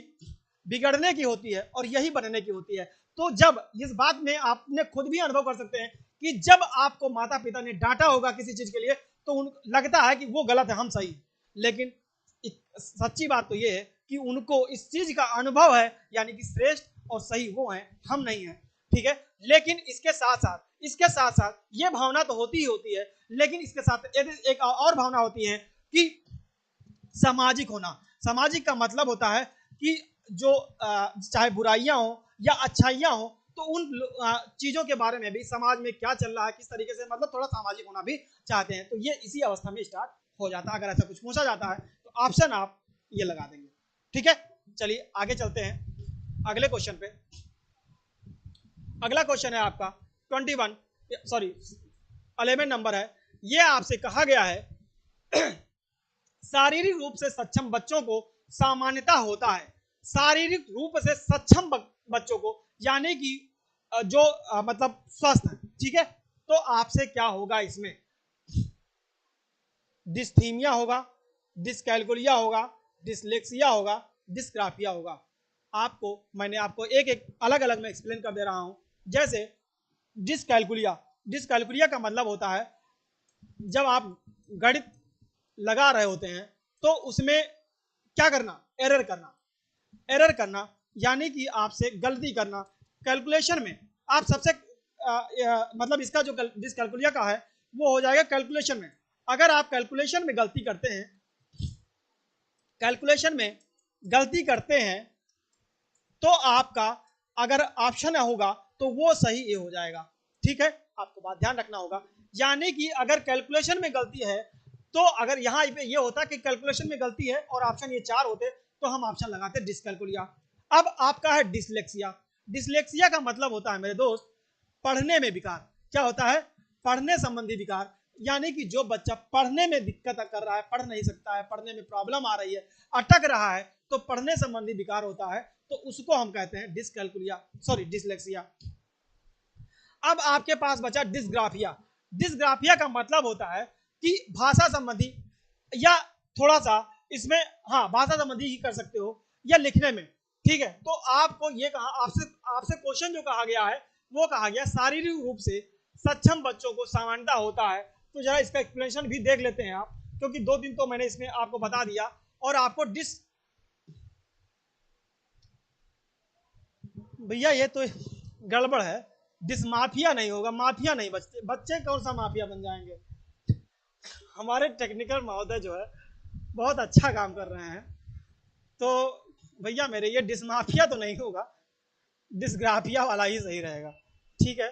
बिगड़ने की होती है और यही बनने की होती है। तो जब इस बात में आपने खुद भी अनुभव कर सकते हैं कि जब आपको माता पिता ने डांटा होगा किसी चीज के लिए तो लगता है कि वो गलत है, हम सही। लेकिन सच्ची बात तो ये है कि उनको इस चीज का अनुभव है, यानी कि श्रेष्ठ और सही वो हैं, हम नहीं हैं, ठीक है। लेकिन इसके साथ साथ ये भावना तो होती ही होती है, लेकिन इसके साथ एक और भावना होती है कि सामाजिक होना। सामाजिक का मतलब होता है कि जो चाहे बुराइयां हो या अच्छाइयां हो, तो उन चीजों के बारे में भी, समाज में क्या चल रहा है किस तरीके से, मतलब थोड़ा सामाजिक होना भी चाहते हैं। तो ये इसी अवस्था में स्टार्ट हो जाता है। अगर ऐसा कुछ पूछा जाता है तो ऑप्शन आप ये लगा देंगे, ठीक है। चलिए आगे चलते हैं अगले क्वेश्चन पे। अगला क्वेश्चन है आपका 11 नंबर है। ये आपसे कहा गया है शारीरिक रूप से सक्षम बच्चों को सामान्यता होता है। शारीरिक रूप से सक्षम बच्चों को, यानी कि जो मतलब स्वस्थ है, ठीक है। तो आपसे क्या होगा इसमें, डिस्थीमिया होगा, डिसकैलकुलिया होगा, डिसलेक्सिया होगा, डिस्ग्राफिया होगा। मैंने आपको एक एक अलग अलग में एक्सप्लेन कर दे रहा हूं। जैसे डिसकैलकुलिया का मतलब होता है जब आप गणित लगा रहे होते हैं तो उसमें क्या करना, एरर करना, यानी कि आपसे गलती करना। कैलकुलेशन में आप सबसे मतलब इसका जो डिसकैलकुलिया का है वो हो जाएगा कैलकुलेशन में। अगर आप कैलकुलेशन में गलती करते हैं तो आपका अगर ऑप्शन होगा तो वो सही ए हो जाएगा, ठीक है। आपको बात ध्यान रखना होगा, यानी कि अगर कैलकुलेशन में गलती है तो अगर यहाँ पे ये होता कि कैलकुलेशन में गलती है और ऑप्शन ये 4 होते तो हम ऑप्शन लगाते डिसकैलकुलिया। अब आपका है डिसलेक्सिया का मतलब होता है मेरे दोस्त पढ़ने में विकार। क्या होता है, पढ़ने संबंधी विकार, यानी कि जो बच्चा पढ़ने में दिक्कत कर रहा है, पढ़ नहीं सकता है, पढ़ने में प्रॉब्लम आ रही है, अटक रहा है, तो पढ़ने संबंधी विकार होता है, तो उसको हम कहते हैं डिसलेक्सिया। अब आपके पास बचा डिसग्राफिया का मतलब होता है कि भाषा संबंधी, या थोड़ा सा इसमें, हाँ भाषा संबंधी ही कर सकते हो या लिखने में, ठीक है। तो आपको ये कहा, आपसे क्वेश्चन जो कहा गया है वो कहा गया शारीरिक रूप से सक्षम बच्चों को सामान्यता होता है। तो जरा इसका एक्सप्लेनेशन भी देख लेते हैं आप, क्योंकि 2 दिन तो मैंने इसमें आपको बता दिया और आपको भैया ये तो गड़बड़ है, डिसमाफिया नहीं होगा, माफिया नहीं, बच्चे कौन सा माफिया बन जाएंगे। हमारे टेक्निकल महोदय जो है बहुत अच्छा काम कर रहे हैं, तो भैया मेरे ये डिसमाफिया तो नहीं होगा, डिसग्राफिया वाला ही सही रहेगा, ठीक है।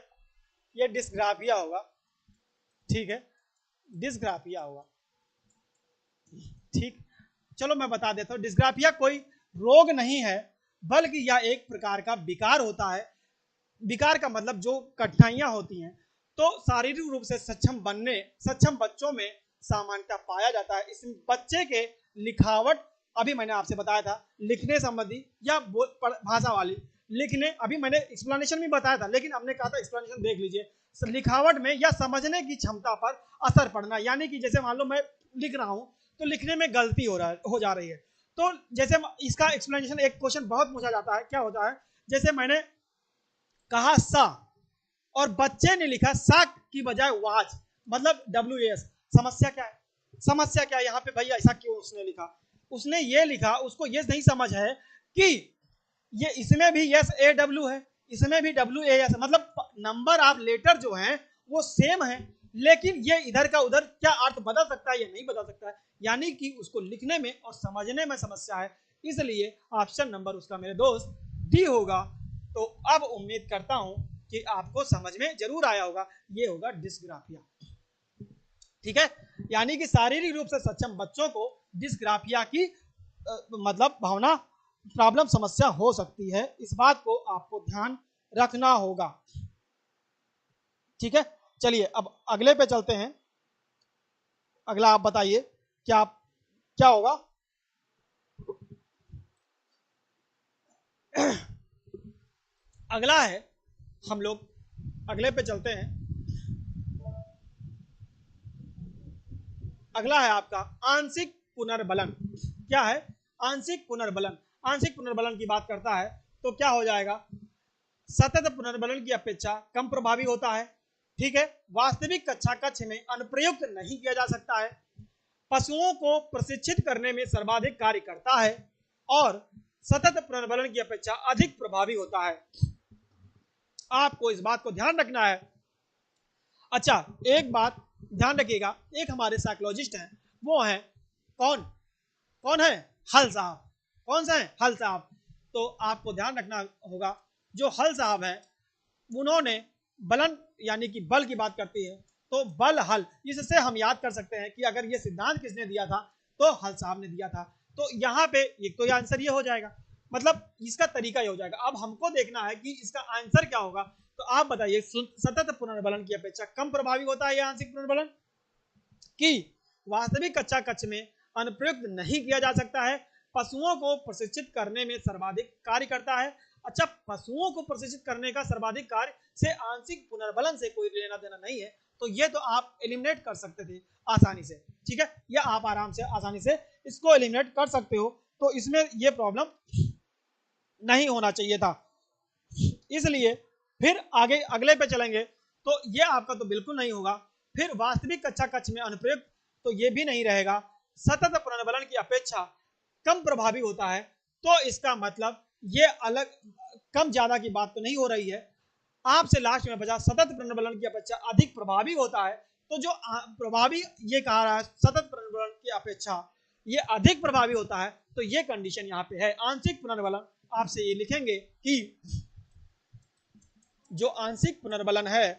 ये डिसग्राफिया होगा, ठीक है, डिसग्राफिया होगा, ठीक। चलो मैं बता देता हूँ, डिसग्राफिया कोई रोग नहीं है, बल्कि यह एक प्रकार का विकार होता है। विकार का मतलब जो कठिनाइयां होती हैं, तो शारीरिक रूप से सक्षम बच्चों में सामान्यता पाया जाता है। इस बच्चे के लिखावट, अभी मैंने आपसे बताया था लिखने संबंधी या भाषा वाली, लिखने अभी मैंने एक्सप्लेनेशन भी बताया था, लेकिन हमने कहा था एक्सप्लेनेशन देख लीजिए। लिखावट में या समझने की क्षमता पर असर पड़ना, यानी कि जैसे मान लो मैं लिख रहा हूं तो लिखने में गलती हो जा रही है। तो जैसे इसका एक्सप्लेनेशन, एक क्वेश्चन बहुत पूछा जाता है, क्या होता है, जैसे मैंने कहा सा और बच्चे ने लिखा सा की बजाय वाच, मतलब WAS। समस्या क्या है यहाँ पे भैया, ऐसा क्यों उसने लिखा, उसने ये लिखा, उसको ये नहीं समझ है कि ये इसमें भी यस AW है, इसमें भी WAS, मतलब नंबर ऑफ लेटर जो हैं वो सेम है, लेकिन ये इधर का उधर क्या अर्थ बदल सकता है या नहीं बदल सकता है, यानी कि उसको लिखने में और समझने में समस्या है। इसलिए ऑप्शन नंबर उसका मेरे दोस्त डी होगा। तो अब उम्मीद करता हूं कि आपको समझ में जरूर आया होगा, ये होगा डिस्ग्राफिया, ठीक है। यानी कि शारीरिक रूप से सक्षम बच्चों को डिस्ग्राफिया की मतलब भावना, प्रॉब्लम, समस्या हो सकती है। इस बात को आपको ध्यान रखना होगा, ठीक है। चलिए अब अगले पे चलते हैं। अगला आप बताइए क्या होगा। अगला है, हम लोग अगले पे चलते हैं। अगला है आपका आंशिक पुनर्बलन। क्या है, आंशिक पुनर्बलन की बात करता है तो क्या हो जाएगा, सतत पुनर्बलन की अपेक्षा कम प्रभावी होता है, ठीक है। वास्तविक कक्षा कक्ष में अनुप्रयुक्त नहीं किया जा सकता है। पशुओं को प्रशिक्षित करने में सर्वाधिक कार्य करता है और सतत पुनर्बलन की अपेक्षा अधिक प्रभावी होता है। आपको इस बात को ध्यान रखना है। अच्छा, एक बात ध्यान रखिएगा, एक हमारे साइकोलॉजिस्ट हैं, वो हैं कौन कौन है? हल साहब। कौन सा है? हल साहब। तो आपको ध्यान रखना होगा, जो हल साहब हैं उन्होंने बलन यानी कि बल की बात करती है तो बल हल, इससे हम याद कर सकते हैं कि अगर ये सिद्धांत किसने दिया था तो हल साहब ने दिया था। तो यहाँ पे एक तो ये आंसर ये हो जाएगा, मतलब इसका तरीका ये हो जाएगा। अब हमको देखना है कि इसका आंसर क्या होगा। तो आप बताइए, सतत पुनर्बलन की अपेक्षा कम प्रभावी होता है यह आंशिक पुनर्बलन, कि वास्तविक कच्चा कच्च में अनुप्रयुक्त नहीं किया जा सकता है, पशुओं को प्रशिक्षित करने में सर्वाधिक कार्य करता है। अच्छा, पशुओं को प्रशिक्षित करने का सर्वाधिक कार्य से आंशिक पुनर्बलन से कोई लेना देना नहीं है, तो ये तो आप एलिमिनेट कर सकते थे आसानी से, ठीक है, ये आप आराम से आसानी से इसको एलिमिनेट कर सकते हो, तो इसमें ये प्रॉब्लम नहीं होना चाहिए था। इसलिए फिर आगे अगले पे चलेंगे, तो ये आपका तो बिल्कुल नहीं होगा। फिर वास्तविक कच्चा कच्च में अनुप्रयुक्त, तो ये भी नहीं रहेगा। सतत पुनर्बलन की अपेक्षा कम प्रभावी होता है, तो इसका मतलब ये अलग कम ज्यादा की बात तो नहीं हो रही है। आपसे लास्ट में बचा सतत पुनर्बलन की अपेक्षा अधिक प्रभावी होता है, तो जो प्रभावी ये कहा रहा है सतत पुनर्बलन की अपेक्षा ये अधिक प्रभावी होता है, तो ये कंडीशन यहाँ पे है। आंशिक पुनर्बलन आपसे ये लिखेंगे कि जो आंशिक पुनर्बलन है,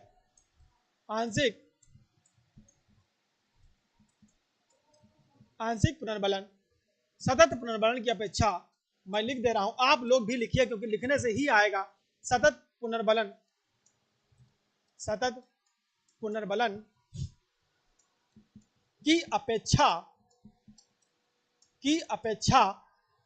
आंशिक पुनर्बलन सतत पुनर्बलन की अपेक्षा, मैं लिख दे रहा हूं, आप लोग भी लिखिए क्योंकि लिखने से ही आएगा। सतत पुनर्बलन की अपेक्षा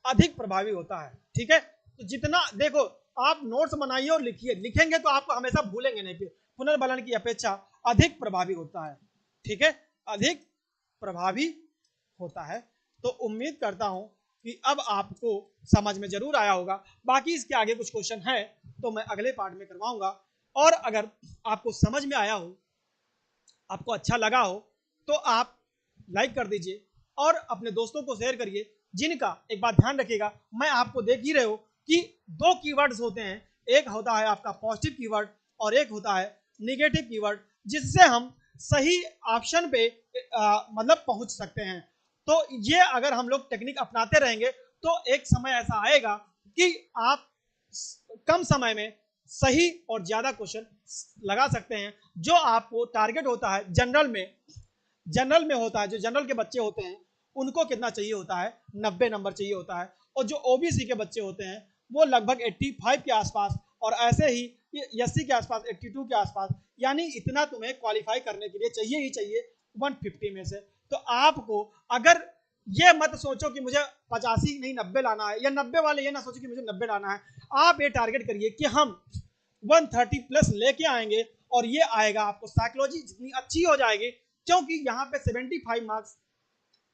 अधिक प्रभावी होता है, ठीक है। तो जितना देखो, आप नोट्स बनाइए और लिखिए, लिखेंगे तो आपको हमेशा भूलेंगे नहीं। फिर पुनर्बलन की अपेक्षा अधिक प्रभावी होता है, ठीक है, अधिक प्रभावी होता है। तो उम्मीद करता हूं कि अब आपको समझ में जरूर आया होगा। बाकी इसके आगे कुछ क्वेश्चन है तो मैं अगले पार्ट में करवाऊंगा। और अगर आपको समझ में आया हो, आपको अच्छा लगा हो, तो आप लाइक कर दीजिए और अपने दोस्तों को शेयर करिए, जिनका एक बात ध्यान रखिएगा, मैं आपको देख ही रहे हो कि दो कीवर्ड्स होते हैं, एक होता है आपका पॉजिटिव कीवर्ड और एक होता है निगेटिव कीवर्ड, जिससे हम सही ऑप्शन पे मतलब पहुंच सकते हैं। तो ये अगर हम लोग टेक्निक अपनाते रहेंगे तो एक समय ऐसा आएगा कि आप कम समय में सही और ज्यादा क्वेश्चन लगा सकते हैं। जो आपको टारगेट होता है जनरल में होता है, जो जनरल के बच्चे होते हैं उनको कितना चाहिए होता है, 90 नंबर चाहिए होता है, और जो ओबीसी के बच्चे होते हैं वो लगभग 85 के आसपास, और ऐसे ही एससी के आसपास 82 के आसपास, यानी इतना तुम्हें क्वालिफाई करने के लिए चाहिए ही चाहिए 150 में से। तो आपको अगर ये मत सोचो कि मुझे 85 नहीं 90 लाना है, या 90 वाले ये ना सोचो कि मुझे 90 लाना है, आप ये टारगेट करिए कि हम 130 प्लस लेके आएंगे, और ये आएगा आपको साइकोलॉजी जितनी अच्छी हो जाएगी, क्योंकि यहाँ पे 75 मार्क्स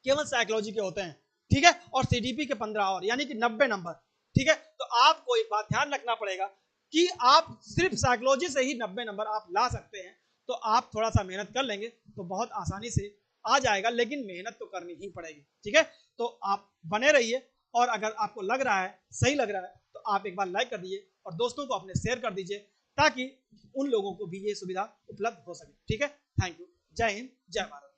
केवल साइकोलॉजी के होते हैं, ठीक है, और सीडीपी के 15 और, यानी कि 90 नंबर, ठीक है। तो आपको एक बात ध्यान रखना पड़ेगा कि आप सिर्फ साइकोलॉजी से ही 90 नंबर आप ला सकते हैं। तो आप थोड़ा सा मेहनत कर लेंगे तो बहुत आसानी से आ जाएगा, लेकिन मेहनत तो करनी ही पड़ेगी, ठीक है। तो आप बने रहिए, और अगर आपको लग रहा है, सही लग रहा है, तो आप एक बार लाइक कर दीजिए और दोस्तों को अपने शेयर कर दीजिए, ताकि उन लोगों को भी ये सुविधा उपलब्ध हो सके, ठीक है। Thank you. जय हिंद, जय भारत।